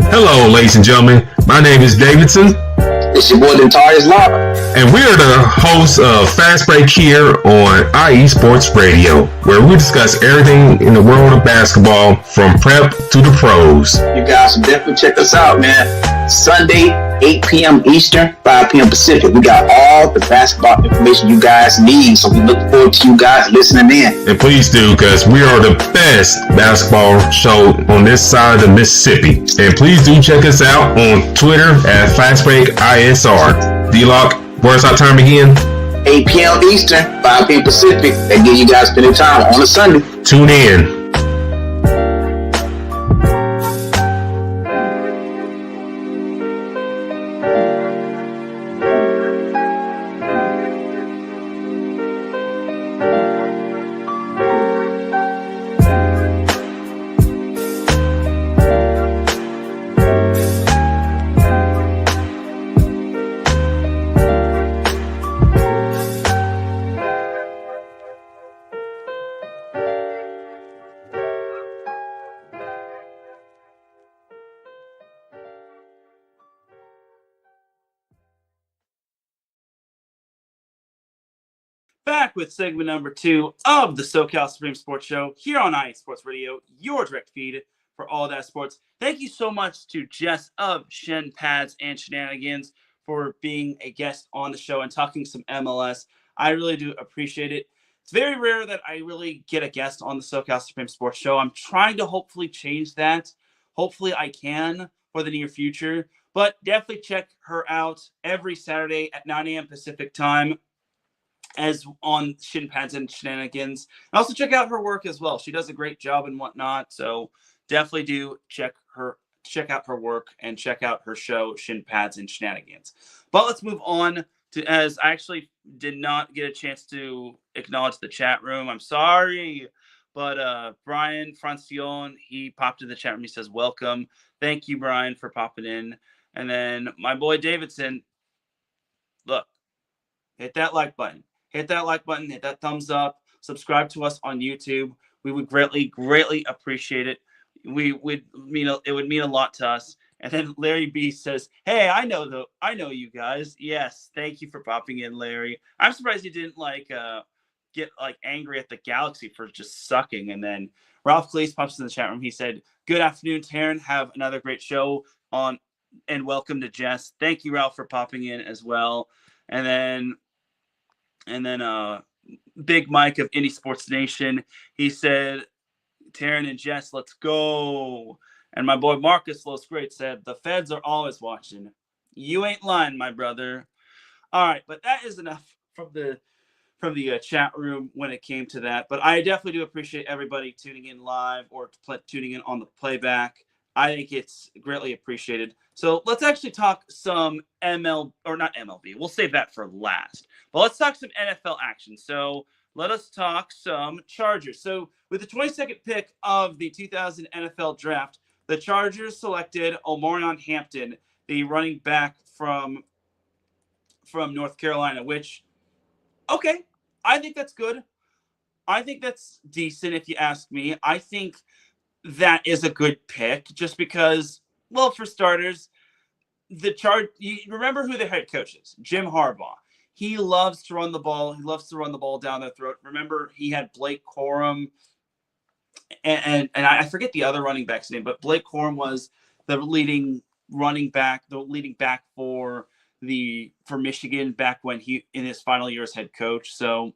Hello, ladies and gentlemen. My name is Davidson, It's your boy, Dentarius Law. and we are the hosts of Fast Break here on IE Sports Radio, where we discuss everything in the world of basketball from prep to the pros. You guys should definitely check us out, man. Sunday, 8 p.m. Eastern, 5 p.m. Pacific. We got all the basketball information you guys need, so we look forward to you guys listening in. And please do, because we are the best basketball show on this side of the Mississippi. And please do check us out on Twitter at FastBreakISR. D-Lock, where's our time again? 8 p.m. Eastern, 5 p.m. Pacific. That give you guys plenty of time on a Sunday. Tune in. Back with segment number 2 of the SoCal Supreme Sports Show here on IE Sports Radio, your direct feed for all that sports. Thank you so much to Jess of Shen Pads and Shenanigans for being a guest on the show and talking some MLS. I really do appreciate it. It's very rare that I really get a guest on the SoCal Supreme Sports Show. I'm trying to hopefully change that. Hopefully I can for the near future. But definitely check her out every Saturday at 9 a.m. Pacific time as on Shin Pads and Shenanigans. And also check out her work as well. She does a great job and whatnot. So definitely do check out her work and check out her show, Shin Pads and Shenanigans. But let's move on to, as I actually did not get a chance to acknowledge the chat room. I'm sorry. But Brian Francione, he popped in the chat room. He says, welcome. Thank you, Brian, for popping in. And then my boy Davidson, look, hit that like button. Hit that like button. Hit that thumbs up. Subscribe to us on YouTube. We would greatly appreciate it. It would mean a lot to us. And then Larry B says, "Hey, I know you guys. Yes, thank you for popping in, Larry. I'm surprised you didn't get angry at the Galaxy for just sucking." And then Ralph Cleese pops in the chat room. He said, "Good afternoon, Teran. Have another great show on, and welcome to Jess." Thank you, Ralph, for popping in as well. And then Big Mike of Indie Sports Nation, he said, "Teran and Jess, let's go." And my boy Marcus Los Great said, "The feds are always watching." You ain't lying, my brother. All right, but that is enough from the chat room when it came to that. But I definitely do appreciate everybody tuning in live or tuning in on the playback. I think it's greatly appreciated. So let's actually talk some not MLB. We'll save that for last. But let's talk some NFL action. So let us talk some Chargers. So with the 22nd pick of the 2000 NFL Draft, the Chargers selected Omarion Hampton, the running back from North Carolina, which, okay, I think that's good. I think that's decent if you ask me. I think that is a good pick just because, well, for starters, you remember who the head coach is, Jim Harbaugh. He loves to run the ball. He loves to run the ball down their throat. Remember, he had Blake Corum, and I forget the other running back's name, but Blake Corum was the leading back for Michigan back when he in his final year as head coach. So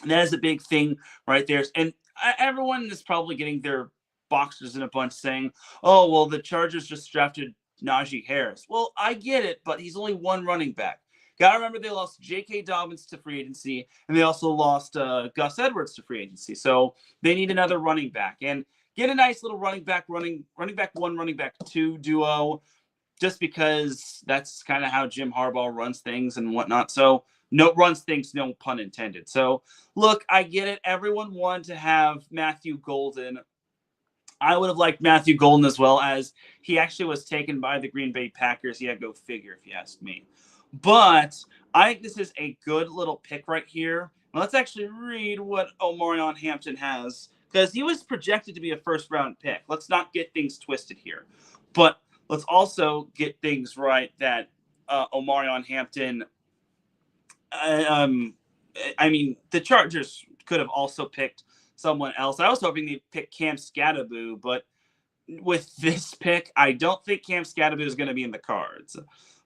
that is a big thing right there. And everyone is probably getting their boxers in a bunch saying, "Oh, well, the Chargers just drafted Najee Harris." Well, I get it, but he's only one running back. Gotta remember they lost J.K. Dobbins to free agency, and they also lost Gus Edwards to free agency. So they need another running back and get a nice little running back 1, running back 2 duo, just because that's kind of how Jim Harbaugh runs things and whatnot. So no pun intended. So look, I get it. Everyone wanted to have Matthew Golden. I would have liked Matthew Golden as well, as he actually was taken by the Green Bay Packers. Yeah, go figure, if you ask me. But I think this is a good little pick right here. Let's actually read what Omarion Hampton has, because he was projected to be a first-round pick. Let's not get things twisted here. But let's also get things right that Omarion Hampton, the Chargers could have also picked someone else. I was hoping they'd pick Cam Skattebo, but with this pick, I don't think Cam Skattebo is going to be in the cards.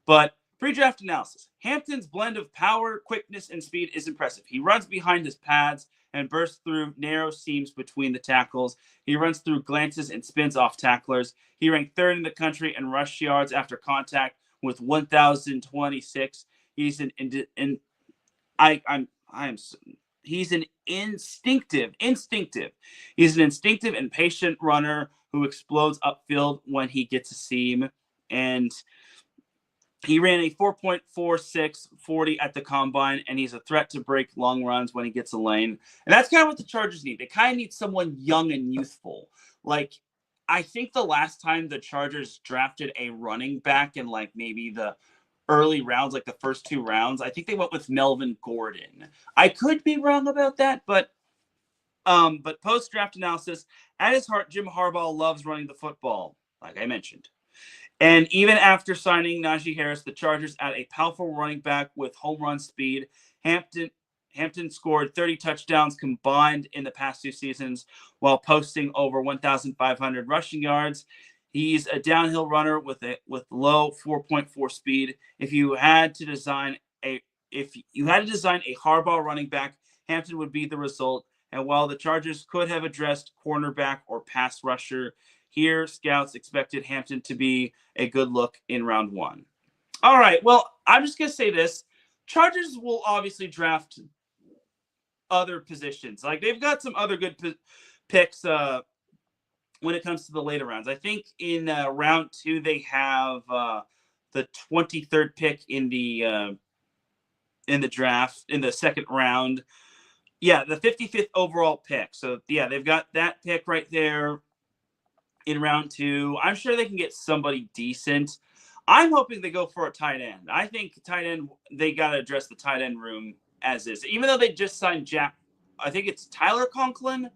But pre-draft analysis. Hampton's blend of power, quickness, and speed is impressive. He runs behind his pads and bursts through narrow seams between the tackles. He runs through glances and spins off tacklers. He ranked 3rd in the country in rush yards after contact with 1,026. He's an instinctive. He's an instinctive and patient runner who explodes upfield when he gets a seam. And he ran a 4.46 40 at the combine, and he's a threat to break long runs when he gets a lane. And that's kind of what the Chargers need. They kind of need someone young and youthful. Like, I think the last time the Chargers drafted a running back in maybe the early rounds, like the first 2 rounds, I think they went with Melvin Gordon. I could be wrong about that, but post-draft analysis, at his heart, Jim Harbaugh loves running the football, like I mentioned. And even after signing Najee Harris, the Chargers add a powerful running back with home run speed. Hampton scored 30 touchdowns combined in the past 2 seasons while posting over 1,500 rushing yards. He's a downhill runner with low 4.4 speed. If you had to design a Harbaugh running back, Hampton would be the result. And while the Chargers could have addressed cornerback or pass rusher, here scouts expected Hampton to be a good look in round 1. All right, well, I'm just going to say this. Chargers will obviously draft other positions. Like, they've got some other good picks when it comes to the later rounds. I think in round 2, they have the 23rd pick in the draft, in the second round. Yeah, the 55th overall pick. So, yeah, they've got that pick right there in round 2. I'm sure they can get somebody decent. I'm hoping they go for a tight end. I think tight end, they got to address the tight end room as is. Even though they just signed Jack, I think it's Tyler Conklin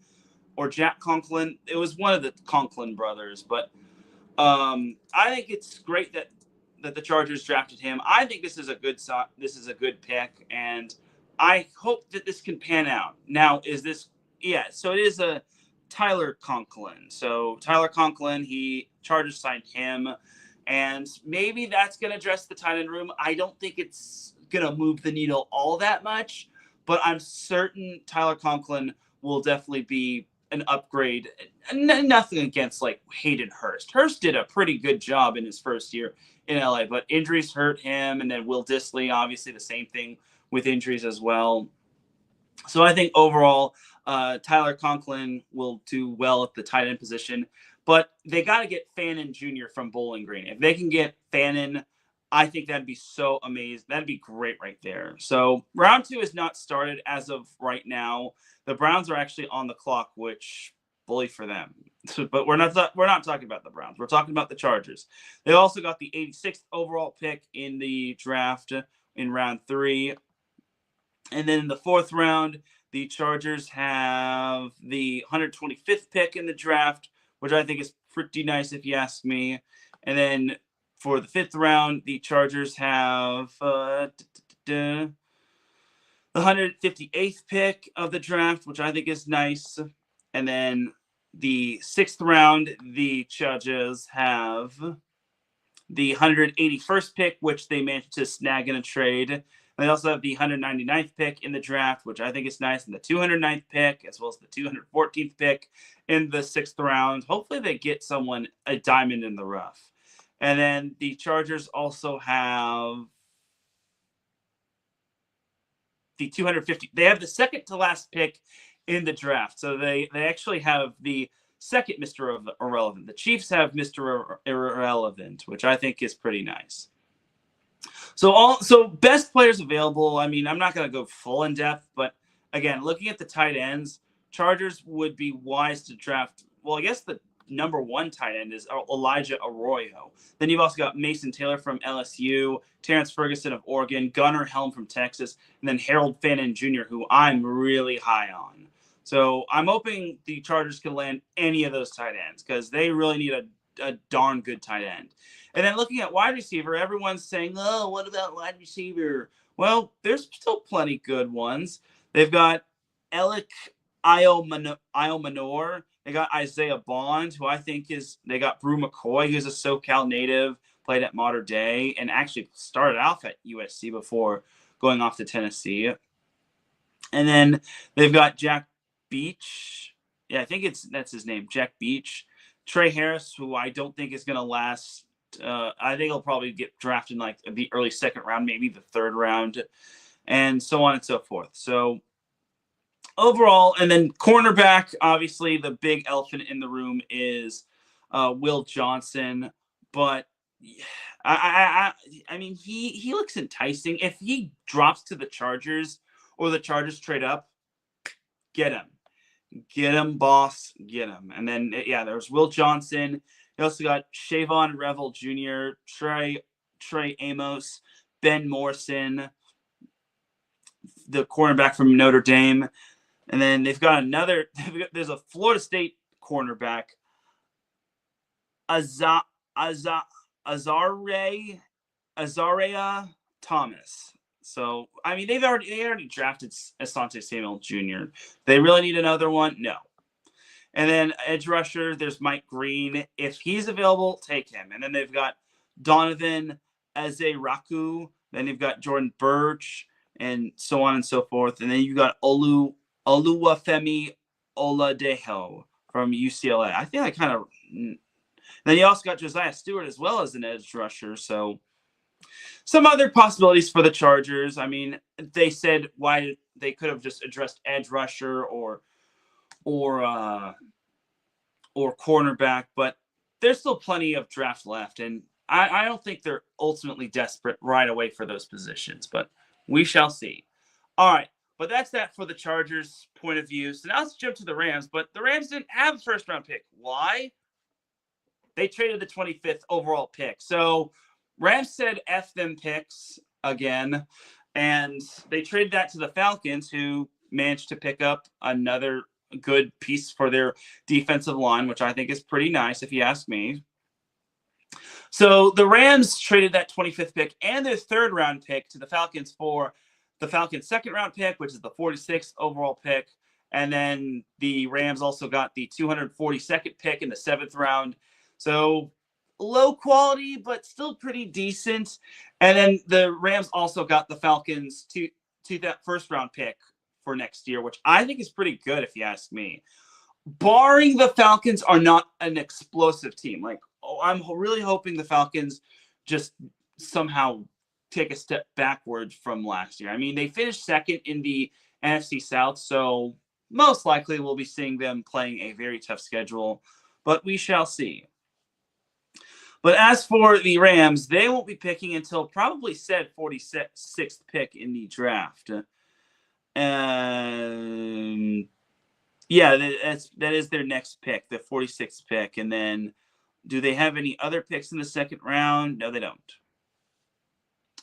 or Jack Conklin. It was one of the Conklin brothers. But I think it's great that the Chargers drafted him. I think this is a good pick, and I hope that this can pan out. Now, is this – yeah, so it is a Tyler Conklin. So Tyler Conklin, Chargers signed him. And maybe that's going to address the tight end room. I don't think it's going to move the needle all that much, but I'm certain Tyler Conklin will definitely be an upgrade. Nothing against like Hayden Hurst. Hurst did a pretty good job in his first year in LA, but injuries hurt him. And then Will Dissly, obviously the same thing with injuries as well. So I think overall, Tyler Conklin will do well at the tight end position. But they got to get Fannin Jr. from Bowling Green. If they can get Fannin, I think that'd be so amazing. That'd be great right there. So round 2 is not started as of right now. The Browns are actually on the clock, which bully for them. But we're not talking about the Browns. We're talking about the Chargers. They also got the 86th overall pick in the draft in round 3. And then in the 4th round, the Chargers have the 125th pick in the draft, which I think is pretty nice if you ask me. And then for the 5th round, the Chargers have the 158th pick of the draft, which I think is nice. And then the 6th round, the Chargers have the 181st pick, which they managed to snag in a trade. They also have the 199th pick in the draft, which I think is nice, and the 209th pick, as well as the 214th pick in the 6th round. Hopefully they get someone a diamond in the rough. And then the Chargers also have the 250. They have the second to last pick in the draft. So they actually have the second Mr. Irrelevant. The Chiefs have Mr. Irrelevant, which I think is pretty nice. So best players available. I mean, I'm not going to go full in depth, but again, looking at the tight ends, Chargers would be wise to draft. Well, I guess the number 1 tight end is Elijah Arroyo. Then you've also got Mason Taylor from LSU, Terrence Ferguson of Oregon, Gunnar Helm from Texas, and then Harold Fannin Jr., who I'm really high on. So I'm hoping the Chargers can land any of those tight ends because they really need a darn good tight end. And then looking at wide receiver, everyone's saying, oh, what about wide receiver? Well, there's still plenty good ones. They've got Alec Iomanor. They got Isaiah Bond, who I think they got Brew McCoy, who's a SoCal native, played at Mater Dei, and actually started off at USC before going off to Tennessee. And then they've got Jack Beach. Yeah, I think that's his name, Jack Beach. Trey Harris, who I don't think is going to last. I think he'll probably get drafted in like the early 2nd round, maybe the 3rd round, and so on and so forth. So overall, and then cornerback, obviously the big elephant in the room is Will Johnson. But I mean, he looks enticing. If he drops to the Chargers or the Chargers trade up, get him. Get him, boss. Get him. And then, yeah, there's Will Johnson. You also got Shavon Revel Jr., Trey Amos, Ben Morrison, the cornerback from Notre Dame. And then they've got there's a Florida State cornerback, Azaria Thomas. So, I mean, they already drafted Asante Samuel Jr. They really need another one? No. And then edge rusher, there's Mike Green. If he's available, take him. And then they've got Donovan Ezeraku. Then they've got Jordan Birch. and so on and so forth. And then you got Oluwafemi Oladejo from UCLA. I think I kind of. Then you also got Josiah Stewart as well as an edge rusher. So some other possibilities for the Chargers. I mean, they said why they could have just addressed edge rusher or cornerback, but there's still plenty of draft left, and I don't think they're ultimately desperate right away for those positions, but we shall see. All right, but that's that for the Chargers' point of view. So now let's jump to the Rams, but the Rams didn't have a first-round pick. Why? They traded the 25th overall pick. So Rams said F them picks again, and they traded that to the Falcons, who managed to pick up another good piece for their defensive line, which I think is pretty nice if you ask me. So the Rams traded that 25th pick and their third-round pick to the Falcons for the Falcons' second-round pick, which is the 46th overall pick. And then the Rams also got the 242nd pick in the 7th round. So low quality, but still pretty decent. And then the Rams also got the Falcons to that first-round pick for next year, which I think is pretty good if you ask me. Barring the Falcons are not an explosive team. Like, I'm really hoping the Falcons just somehow take a step backward from last year. I mean, they finished second in the NFC South, so most likely we'll be seeing them playing a very tough schedule, but we shall see. But as for the Rams, they won't be picking until probably said 46th pick in the draft. Yeah, that is their next pick, the 46th pick. And then do they have any other picks in the second round? No, they don't.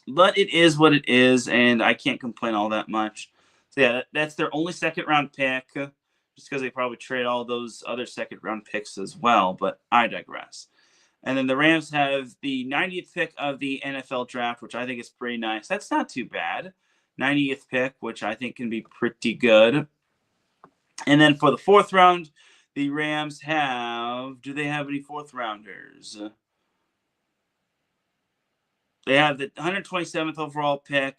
But it is what it is, and I can't complain all that much. So yeah, that's their only second round pick, just because they probably trade all those other second round picks as well, but I digress. And then the Rams have the 90th pick of the NFL draft, which I think is pretty nice. That's not too bad. 90th pick, which I think can be pretty good. And then for the 4th round, the Rams have... Do they have any 4th rounders? They have the 127th overall pick,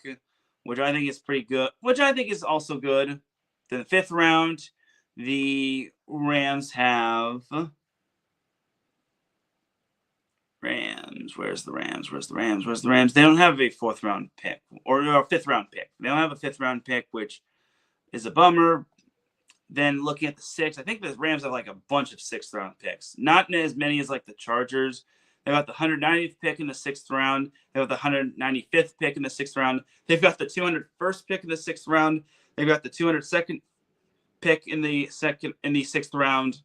which I think is pretty good. Which I think is also good. Then the 5th round, the Rams have... Where's the Rams? They don't have a 4th round pick or a 5th round pick. They don't have a 5th round pick, which is a bummer. Then looking at the 6th, I think the Rams have like a bunch of 6th round picks. Not as many as like the Chargers. They got the 190th pick in the 6th round. They have the 195th pick in the 6th round. They've got the 201st pick in the 6th round. They've got the 202nd pick in the 6th round.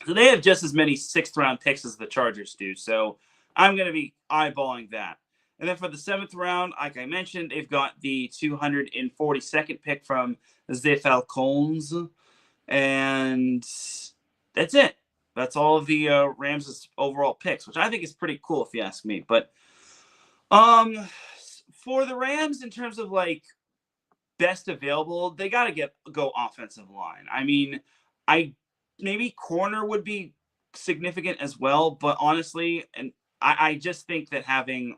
So they have just as many 6th round picks as the Chargers do. So I'm going to be eyeballing that. And then for the 7th round, like I mentioned, they've got the 242nd pick from the Falcons. And that's it. That's all of the Rams' overall picks, which I think is pretty cool if you ask me. But for the Rams, in terms of like best available, they got to go offensive line. I mean, maybe corner would be significant as well, but honestly, and I just think that having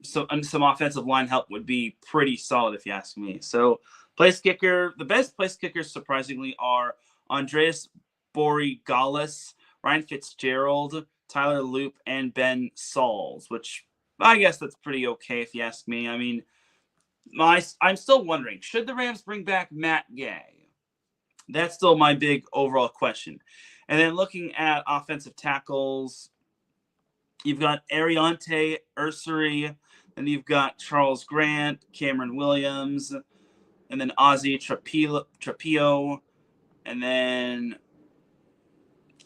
some offensive line help would be pretty solid if you ask me. So the best place kickers surprisingly are Andreas Borregales, Ryan Fitzgerald, Tyler Loop, and Ben Sauls, which I guess that's pretty okay if you ask me. I mean, I'm still wondering, should the Rams bring back Matt Gay? That's still my big overall question. And then looking at offensive tackles, you've got Ariante Ursary, and you've got Charles Grant, Cameron Williams, and then Ozzie Trapillo, and then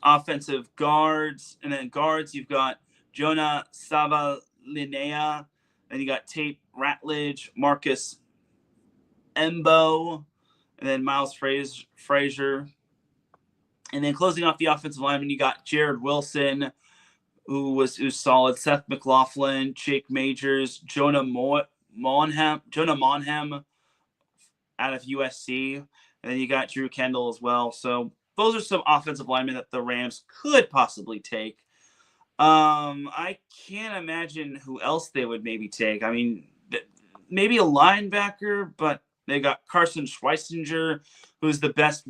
offensive guards. And then guards, you've got Jonah Savalinea, and you got Tate Ratledge, Marcus Embo, and then Miles Frazier. And then closing off the offensive lineman, you got Jared Wilson, who's solid, Seth McLaughlin, Jake Majors, Jonah Monham out of USC. And then you got Drew Kendall as well. So those are some offensive linemen that the Rams could possibly take. I can't imagine who else they would maybe take. I mean, maybe a linebacker, but they got Carson Schweissinger, who's the best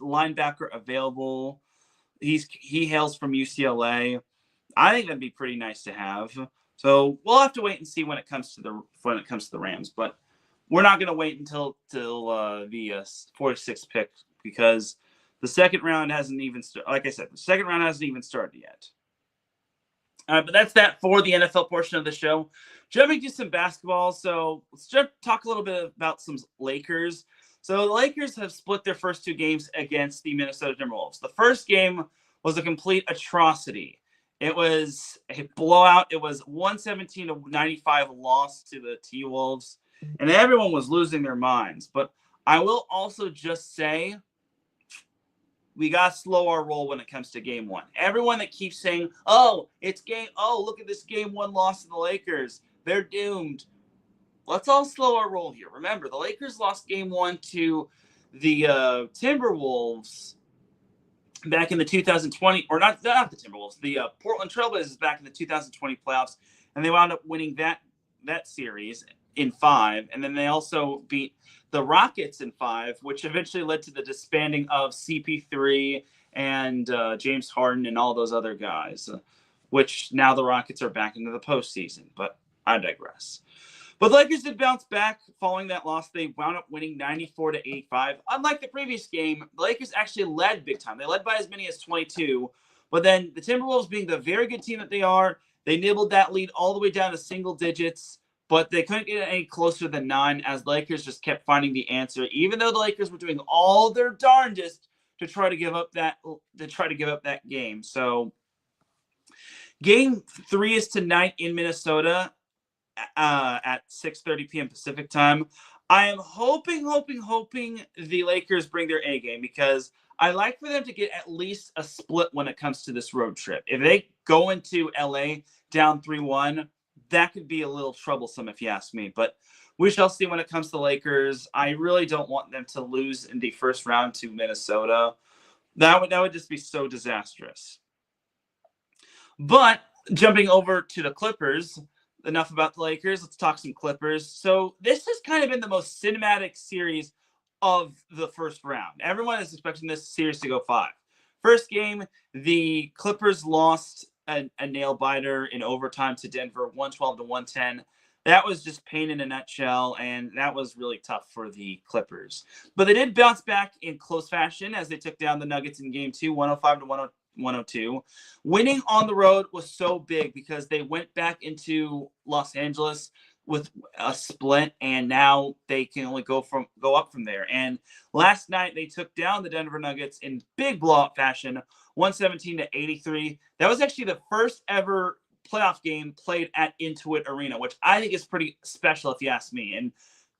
linebacker available. He hails from UCLA. I think that'd be pretty nice to have. So we'll have to wait and see when it comes to the Rams, but we're not going to wait until the 46th pick, because the second round hasn't even started. Like I said, the second round hasn't even started yet. But that's that for the NFL portion of the show. Jumping to some basketball. So let's talk a little bit about some Lakers. So the Lakers have split their first two games against the Minnesota Timberwolves. The first game was a complete atrocity. It was a blowout. It was 117-95 loss to the T-Wolves, and everyone was losing their minds. But I will also just say, we got to slow our roll when it comes to game one. Everyone that keeps saying, look at this game one loss to the Lakers, they're doomed. Let's all slow our roll here. Remember, the Lakers lost game one to the Timberwolves back in the 2020, or not the Timberwolves, the Portland Trailblazers back in the 2020 playoffs, and they wound up winning that series in 5, and then they also beat the Rockets in 5, which eventually led to the disbanding of CP3 and James Harden and all those other guys, which now the Rockets are back into the postseason, but I digress. But the Lakers did bounce back following that loss. They wound up winning 94-85. Unlike the previous game, the Lakers actually led big time. They led by as many as 22. But then the Timberwolves, being the very good team that they are, they nibbled that lead all the way down to single digits. But they couldn't get any closer than 9, as the Lakers just kept finding the answer, even though the Lakers were doing all their darndest to try to give up that game. So game 3 is tonight in Minnesota at 6:30 p.m. Pacific time. I am hoping the Lakers bring their A game, because I like for them to get at least a split when it comes to this road trip. If they go into LA down 3-1, that could be a little troublesome if you ask me, but we shall see when it comes to the Lakers. I really don't want them to lose in the first round to Minnesota. That would just be so disastrous. But jumping over to the Clippers, enough about the Lakers. Let's talk some Clippers. So this has kind of been the most cinematic series of the first round. Everyone is expecting this series to go 5. First game, the Clippers lost a nail biter in overtime to Denver, 112-110. That was just pain in a nutshell, and that was really tough for the Clippers. But they did bounce back in close fashion as they took down the Nuggets in game 2, 105-102. Winning on the road was so big because they went back into Los Angeles with a split, and now they can only go up from there. And last night they took down the Denver Nuggets in big blowout fashion, 117-83. That was actually the first ever playoff game played at Intuit Arena, which I think is pretty special if you ask me. And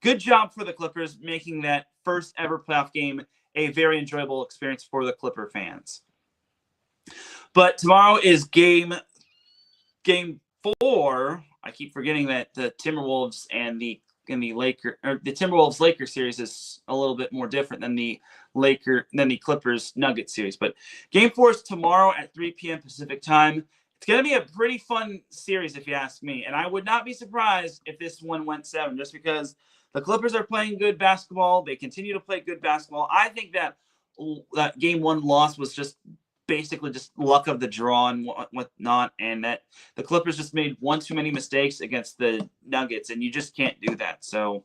good job for the Clippers making that first ever playoff game a very enjoyable experience for the Clipper fans. But tomorrow is game 4. I keep forgetting that the Timberwolves and the Timberwolves Lakers series is a little bit more different than the Clippers Nuggets series. But game 4 is tomorrow at 3 p.m. Pacific time. It's going to be a pretty fun series if you ask me, and I would not be surprised if this one went 7, just because the Clippers are playing good basketball. They continue to play good basketball. I think that game 1 loss was just basically just luck of the draw and whatnot, and that the Clippers just made one too many mistakes against the Nuggets, and you just can't do that. So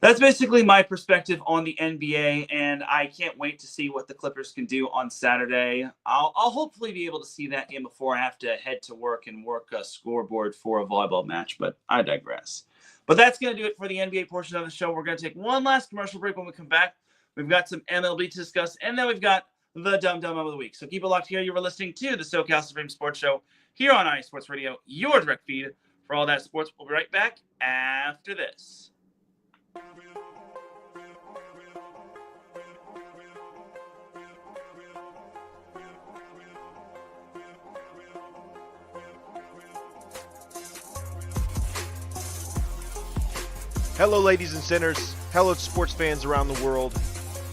that's basically my perspective on the NBA, and I can't wait to see what the Clippers can do on Saturday. I'll hopefully be able to see that game before I have to head to work and work a scoreboard for a volleyball match, but I digress. But that's going to do it for the NBA portion of the show. We're going to take one last commercial break. When we come back, we've got some MLB to discuss, and then we've got the Dumb of the Week. So keep it locked here. You were listening to the SoCal Supreme Sports Show here on IE Sports Radio, your direct feed for all that sports. We'll be right back after this. Hello, ladies and sinners. Hello, sports fans around the world.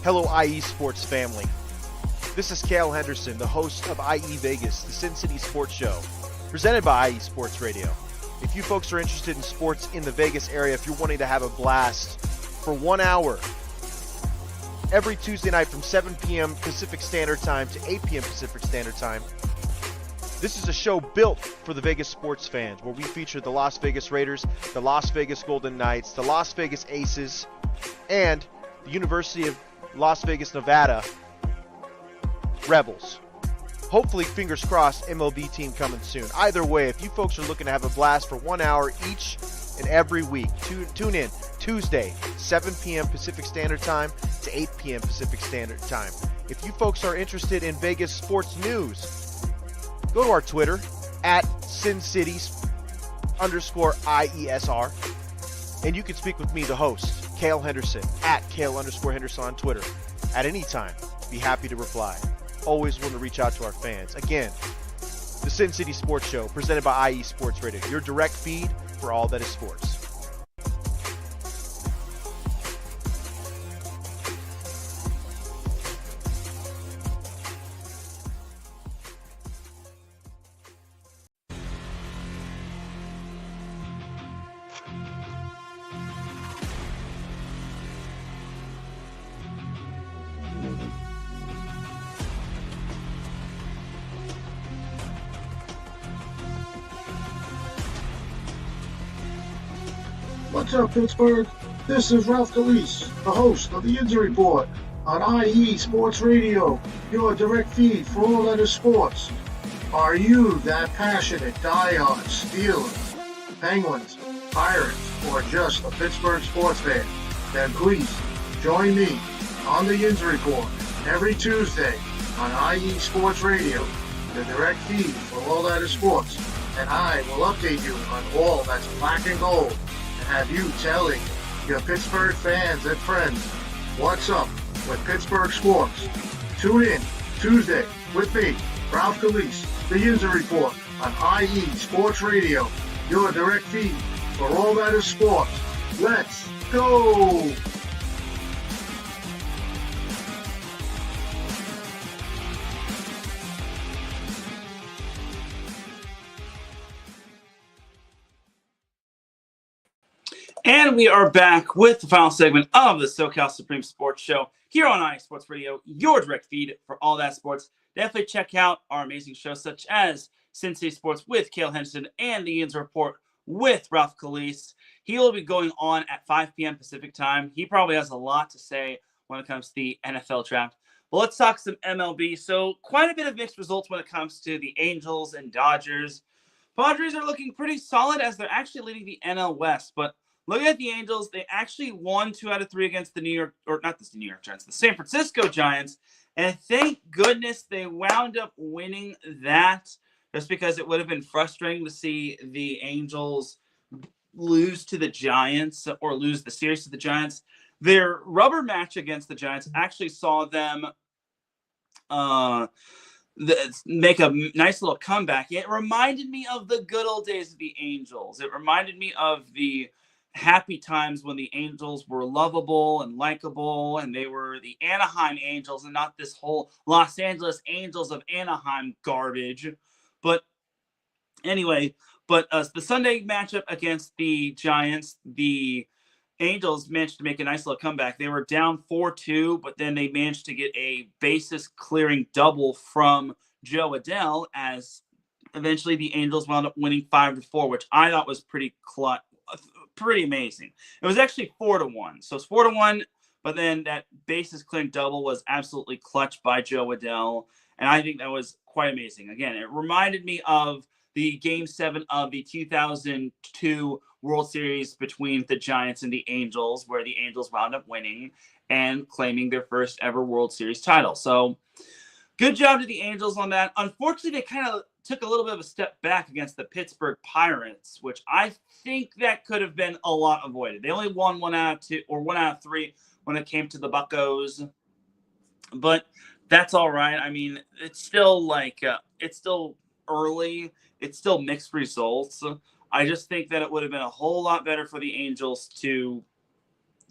Hello, IE Sports family. This is Cale Henderson, the host of IE Vegas, the Sin City Sports Show, presented by IE Sports Radio. If you folks are interested in sports in the Vegas area, if you're wanting to have a blast for 1 hour every Tuesday night from 7 p.m. Pacific Standard Time to 8 p.m. Pacific Standard Time, this is a show built for the Vegas sports fans, where we feature the Las Vegas Raiders, the Las Vegas Golden Knights, the Las Vegas Aces, and the University of Las Vegas, Nevada Rebels. Hopefully, fingers crossed, MLB team coming soon. Either way, if you folks are looking to have a blast for 1 hour each and every week, tune in Tuesday, 7 p.m. Pacific Standard Time to 8 p.m. Pacific Standard Time. If you folks are interested in Vegas sports news, go to our Twitter at SinCities_IESR, and you can speak with me, the host, Cale Henderson, at Cale_Henderson on Twitter at any time. Be happy to reply. Always want to reach out to our fans. Again, the Sin City Sports Show, presented by IE Sports Radio, your direct feed for all that is sports. What's up, Pittsburgh? This is Ralph Calise, the host of the Injury Report on IE Sports Radio, your direct feed for all that is sports. Are you that passionate diehard Steelers, Penguins, Pirates, or just a Pittsburgh sports fan? Then please join me on the Injury Report every Tuesday on IE Sports Radio, the direct feed for all that is sports, and I will update you on all that's black and gold. Have you telling your Pittsburgh fans and friends what's up with Pittsburgh sports. Tune in Tuesday with me, Ralph Calise, the Injury Report on IE Sports Radio, your direct feed for all that is sports. Let's go! And we are back with the final segment of the SoCal Supreme Sports Show here on IE Sports Radio, your direct feed for all that sports. Definitely check out our amazing shows such as Sin City Sports with Cale Henderson and the Injury Report with Ralph Calise. He will be going on at 5 p.m. Pacific time. He probably has a lot to say when it comes to the NFL draft. But let's talk some MLB. So quite a bit of mixed results when it comes to the Angels and Dodgers. Padres are looking pretty solid as they're actually leading the NL West, but looking at the Angels, they actually won 2 out of 3 against the the San Francisco Giants. And thank goodness they wound up winning that, just because it would have been frustrating to see the Angels lose to the Giants or lose the series to the Giants. Their rubber match against the Giants actually saw them make a nice little comeback. It reminded me of the good old days of the Angels. It reminded me of the happy times when the Angels were lovable and likable, and they were the Anaheim Angels and not this whole Los Angeles Angels of Anaheim garbage. But anyway, the Sunday matchup against the Giants, the Angels managed to make a nice little comeback. They were down 4-2, but then they managed to get a bases clearing double from Joe Adell, as eventually the Angels wound up winning 5-4, which I thought was pretty amazing. It was actually 4-1. So it's 4-1, but then that bases clearing double was absolutely clutch by Joe Adell. And I think that was quite amazing. Again, it reminded me of the Game 7 of the 2002 World Series between the Giants and the Angels, where the Angels wound up winning and claiming their first ever World Series title. So good job to the Angels on that. Unfortunately, they kind of took a little bit of a step back against the Pittsburgh Pirates, which I think that could have been a lot avoided. They only won 1 out of 2 or 1 out of 3 when it came to the Buccos, but that's all right. I mean, it's still it's still early. It's still mixed results. I just think that it would have been a whole lot better for the Angels to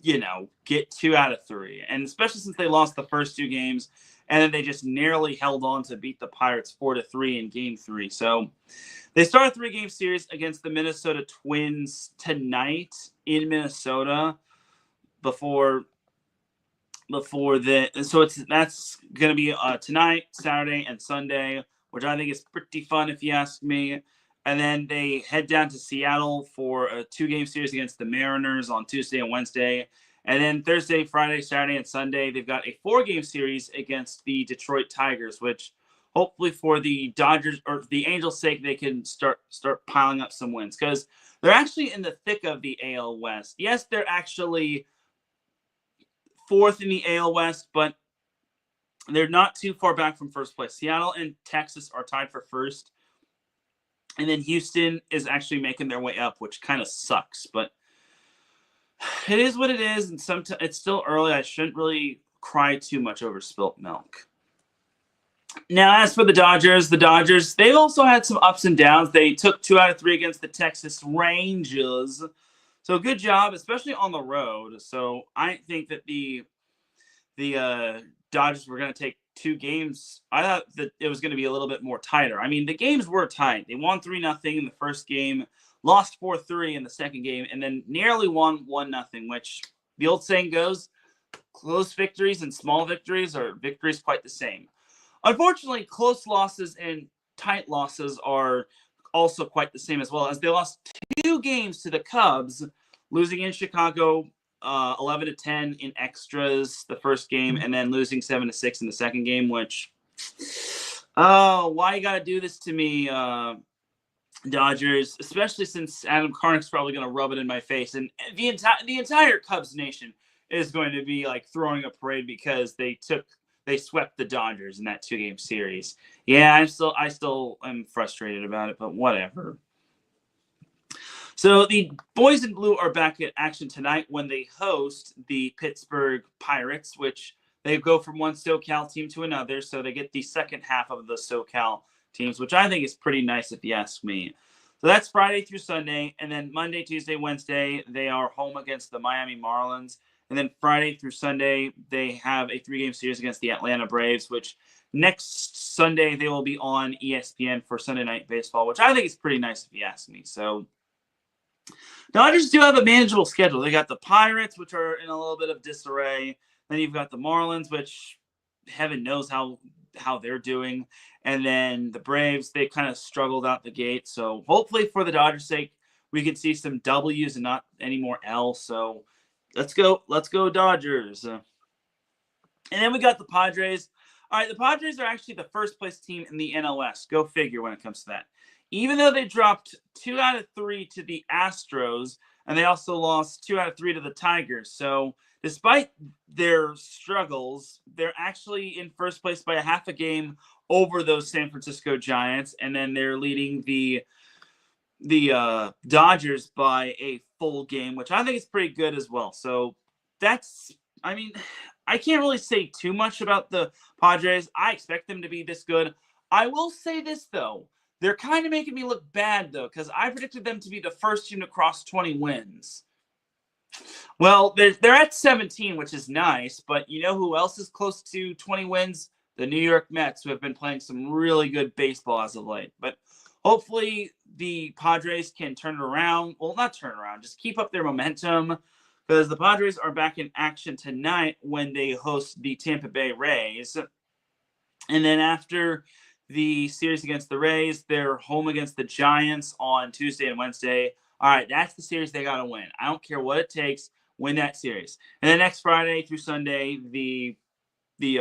get 2 out of 3. And especially since they lost the first 2 games, and then they just narrowly held on to beat the Pirates 4-3 in Game 3. So they start a 3-game series against the Minnesota Twins tonight in Minnesota before that's going to be tonight, Saturday, and Sunday, which I think is pretty fun if you ask me. And then they head down to Seattle for a 2-game series against the Mariners on Tuesday and Wednesday. And then Thursday, Friday, Saturday, and Sunday, they've got a 4-game series against the Detroit Tigers, which hopefully for the Dodgers or the Angels' sake, they can start piling up some wins because they're actually in the thick of the AL West. Yes, they're actually 4th in the AL West, but they're not too far back from first place. Seattle and Texas are tied for first. And then Houston is actually making their way up, which kind of sucks. But it is what it is, and sometimes it's still early. I shouldn't really cry too much over spilt milk. Now, as for the Dodgers, they've also had some ups and downs. They took 2 out of 3 against the Texas Rangers. So good job, especially on the road. So I think that the Dodgers were going to take 2 games. I thought that it was going to be a little bit more tighter. I mean, the games were tight. They won 3-0 in the first game, lost 4-3 in the second game, and then nearly won 1-0, which the old saying goes, close victories and small victories are victories quite the same. Unfortunately, close losses and tight losses are also quite the same as well, as they lost 2 games to the Cubs, losing in Chicago 11-10 in extras the first game, and then losing 7-6 in the second game, which, why you got to do this to me, Dodgers, especially since Adam Karnick's probably going to rub it in my face, and the entire Cubs nation is going to be like throwing a parade because they swept the Dodgers in that 2-game series. Yeah, I still am frustrated about it, but whatever. So the boys in blue are back in action tonight when they host the Pittsburgh Pirates, which they go from one SoCal team to another. So they get the second half of the SoCal teams, which I think is pretty nice if you ask me. So that's Friday through Sunday. And then Monday, Tuesday, Wednesday, they are home against the Miami Marlins. And then Friday through Sunday, they have a 3-game series against the Atlanta Braves, which next Sunday they will be on ESPN for Sunday Night Baseball, which I think is pretty nice if you ask me. So Dodgers do have a manageable schedule. They got the Pirates, which are in a little bit of disarray. Then you've got the Marlins, which heaven knows how they're doing. And then the Braves, they kind of struggled out the gate. So hopefully for the Dodgers' sake, we can see some W's and not any more L's. So let's go Dodgers. And then we got the Padres. All right, the Padres are actually the first place team in the NLS. Go figure when it comes to that. Even though they dropped 2 out of 3 to the Astros, and they also lost 2 out of 3 to the Tigers. So despite their struggles, they're actually in first place by a half a game over those San Francisco Giants, and then they're leading the Dodgers by a full game, which I think is pretty good as well. So I can't really say too much about the Padres. I expect them to be this good. I will say this, though. They're kind of making me look bad, though, because I predicted them to be the first team to cross 20 wins. Well, they're at 17, which is nice, but you know who else is close to 20 wins? The New York Mets, who have been playing some really good baseball as of late. But hopefully the Padres can turn it around. Well, not turn around, just keep up their momentum, because the Padres are back in action tonight when they host the Tampa Bay Rays. And then after the series against the Rays, they're home against the Giants on Tuesday and Wednesday. All right, that's the series they got to win. I don't care what it takes, win that series. And then next Friday through Sunday, the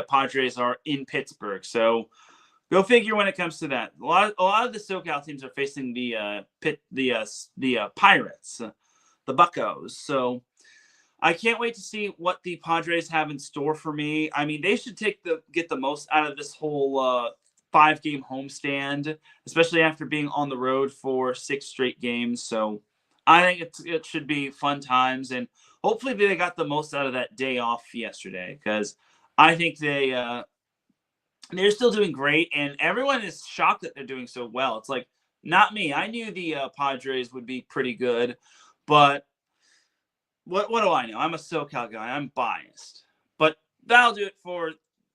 Padres are in Pittsburgh. So go figure when it comes to that. A lot of the SoCal teams are facing the Pirates, the Buccos. So I can't wait to see what the Padres have in store for me. I mean, they should get the most out of this whole 5-game homestand, especially after being on the road for 6 straight games. So I think it should be fun times, and hopefully they got the most out of that day off yesterday, because I think they're still doing great, and everyone is shocked that they're doing so well. It's like, not me. I knew the Padres would be pretty good, but what do I know? I'm a SoCal guy. I'm biased. But that'll do it for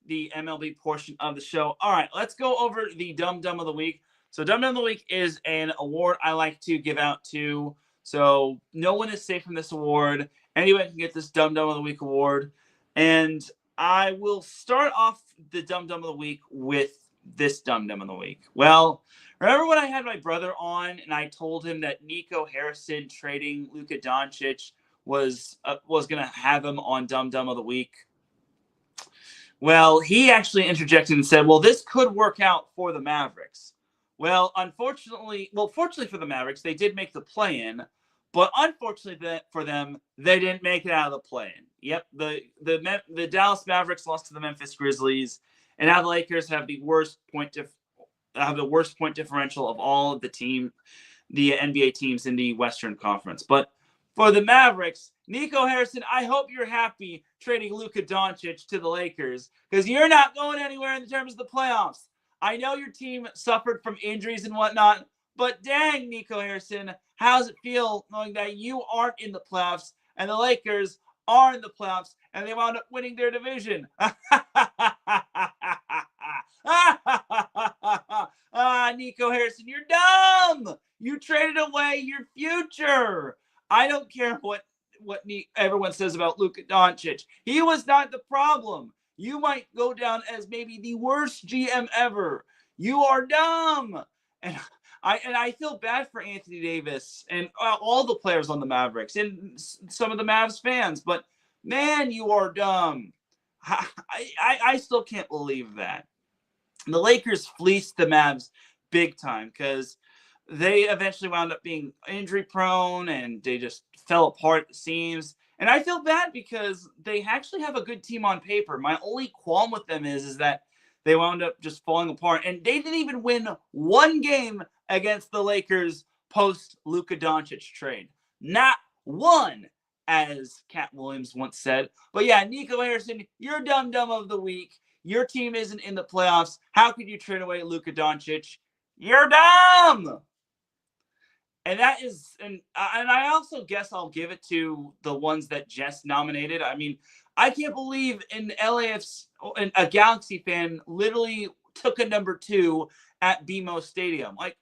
the MLB portion of the show. All right, let's go over the Dum Dum of the Week. So Dum Dum of the Week is an award I like to give out to. So no one is safe from this award. Anyone can get this Dum Dum of the Week award. And I will start off the Dum Dum of the Week with this Dum Dum of the Week. Well, remember when I had my brother on and I told him that Nico Harrison trading Luka Doncic was going to have him on Dum Dum of the Week? Well, he actually interjected and said, well, this could work out for the Mavericks. Well, fortunately for the Mavericks, they did make the play-in, but unfortunately for them, they didn't make it out of the play-in. Yep, the Dallas Mavericks lost to the Memphis Grizzlies, and now the Lakers have the worst point differential of all of the NBA teams in the Western Conference. But for the Mavericks, Nico Harrison, I hope you're happy trading Luka Doncic to the Lakers because you're not going anywhere in terms of the playoffs. I know your team suffered from injuries and whatnot, but dang, Nico Harrison, how does it feel knowing that you aren't in the playoffs and the Lakers are in the playoffs and they wound up winning their division? Nico Harrison, you're dumb. You traded away your future. I don't care what everyone says about Luka Doncic. He was not the problem. You might go down as maybe the worst GM ever. You are dumb. And I feel bad for Anthony Davis and all the players on the Mavericks and some of the Mavs fans. But, man, you are dumb. I still can't believe that. The Lakers fleeced the Mavs big time because they eventually wound up being injury prone and they just fell apart at the seams. And I feel bad because they actually have a good team on paper. My only qualm with them is that they wound up just falling apart. And they didn't even win one game against the Lakers post Luka Doncic trade. Not one, as Cat Williams once said. But yeah, Nico Harrison, you're Dum Dum of the Week. Your team isn't in the playoffs. How could you trade away Luka Doncic? You're dumb. And that is, and I also guess I'll give it to the ones that Jess nominated. I mean, I can't believe a Galaxy fan literally took a number 2 at BMO Stadium. Like,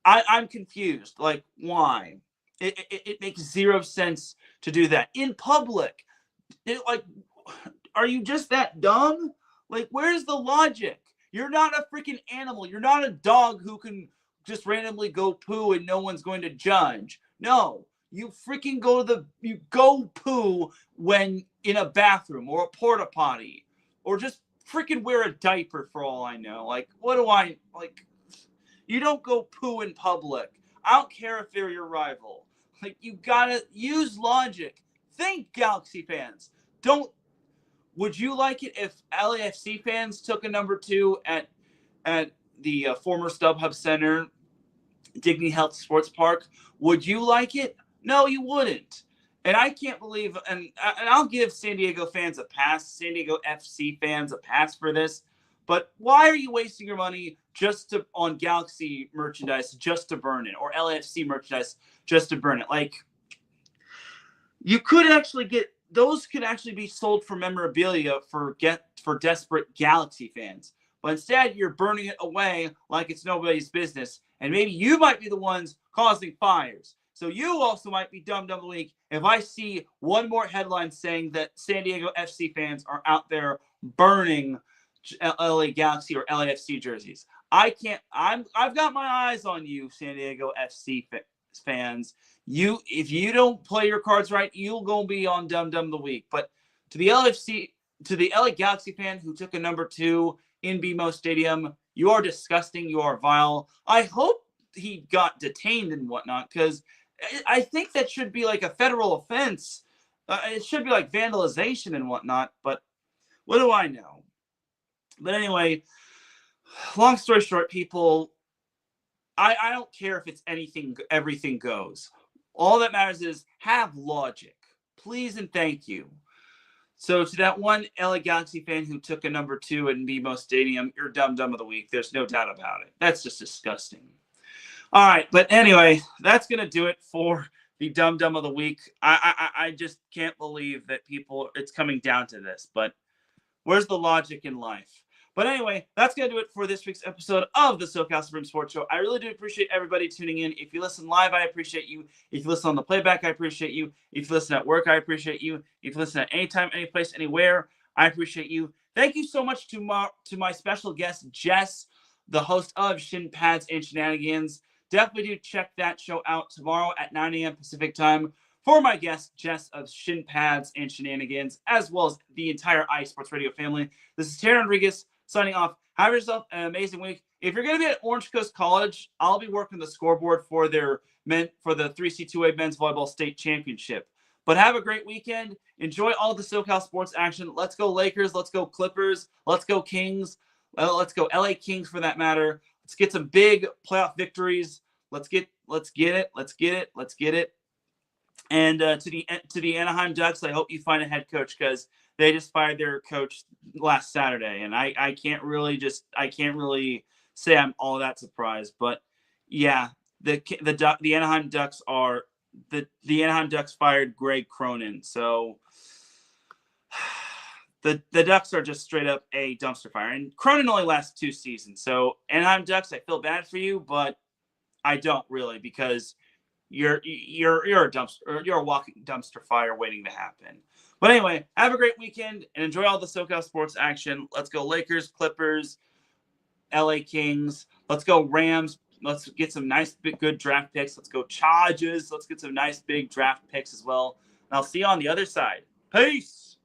I'm confused. Like, why? It makes zero sense to do that in public. Are you just that dumb? Like, where's the logic? You're not a freaking animal. You're not a dog who can just randomly go poo and no one's going to judge. No, you freaking you go poo when in a bathroom or a porta potty, or just freaking wear a diaper for all I know. Like, you don't go poo in public. I don't care if they're your rival. Like, you gotta use logic. Think, Galaxy fans. Would you like it if LAFC fans took a number 2 at the former StubHub Center, Dignity Health Sports Park? Would you like it? No, you wouldn't. And I can't believe, and I'll give San Diego fans a pass, San Diego FC fans a pass for this. But why are you wasting your money on Galaxy merchandise just to burn it, or LAFC merchandise just to burn it? Like, you could actually those could actually be sold for memorabilia for desperate Galaxy fans. But instead, you're burning it away like it's nobody's business. And maybe you might be the ones causing fires. So you also might be Dum Dum of the Week if I see one more headline saying that San Diego FC fans are out there burning LA Galaxy or LAFC jerseys. I've got my eyes on you, San Diego FC fans. If you don't play your cards right, you'll go be on Dum Dum of the Week. But to the LA Galaxy fan who took a number 2 in BMO Stadium, you are disgusting. You are vile. I hope he got detained and whatnot, because I think that should be like a federal offense. It should be like vandalization and whatnot. But what do I know? But anyway, long story short, people, I don't care if it's everything goes. All that matters is have logic. Please and thank you. So to that one LA Galaxy fan who took a number 2 in BMO Stadium, you're Dum Dum of the Week. There's no doubt about it. That's just disgusting. All right, but anyway, that's gonna do it for the Dum Dum of the Week. I just can't believe that it's coming down to this, but where's the logic in life? But anyway, that's going to do it for this week's episode of the SoCal Supreme Sports Show. I really do appreciate everybody tuning in. If you listen live, I appreciate you. If you listen on the playback, I appreciate you. If you listen at work, I appreciate you. If you listen at any time, any place, anywhere, I appreciate you. Thank you so much to my special guest, Jess, the host of Shin Pads and Shenanigans. Definitely do check that show out tomorrow at 9 a.m. Pacific time for my guest, Jess of Shin Pads and Shenanigans, as well as the entire iSports Radio family. This is Teran Rodriguez signing off. Have yourself an amazing week. If you're going to be at Orange Coast College, I'll be working the scoreboard for the 3C2A Men's Volleyball State Championship. But have a great weekend. Enjoy all the SoCal sports action. Let's go Lakers. Let's go Clippers. Let's go Kings. Let's go LA Kings for that matter. Let's get some big playoff victories. Let's get it. And to the Anaheim Ducks, I hope you find a head coach, because they just fired their coach last Saturday, and I can't really say I'm all that surprised. But yeah, the Anaheim Ducks the Anaheim Ducks fired Greg Cronin, so the Ducks are just straight up a dumpster fire. And Cronin only lasts 2 seasons, so Anaheim Ducks, I feel bad for you, but I don't really, because you're a dumpster, you're a walking dumpster fire waiting to happen. But anyway, have a great weekend and enjoy all the SoCal sports action. Let's go Lakers, Clippers, LA Kings. Let's go Rams. Let's get some nice, big, good draft picks. Let's go Chargers. Let's get some nice, big draft picks as well. And I'll see you on the other side. Peace.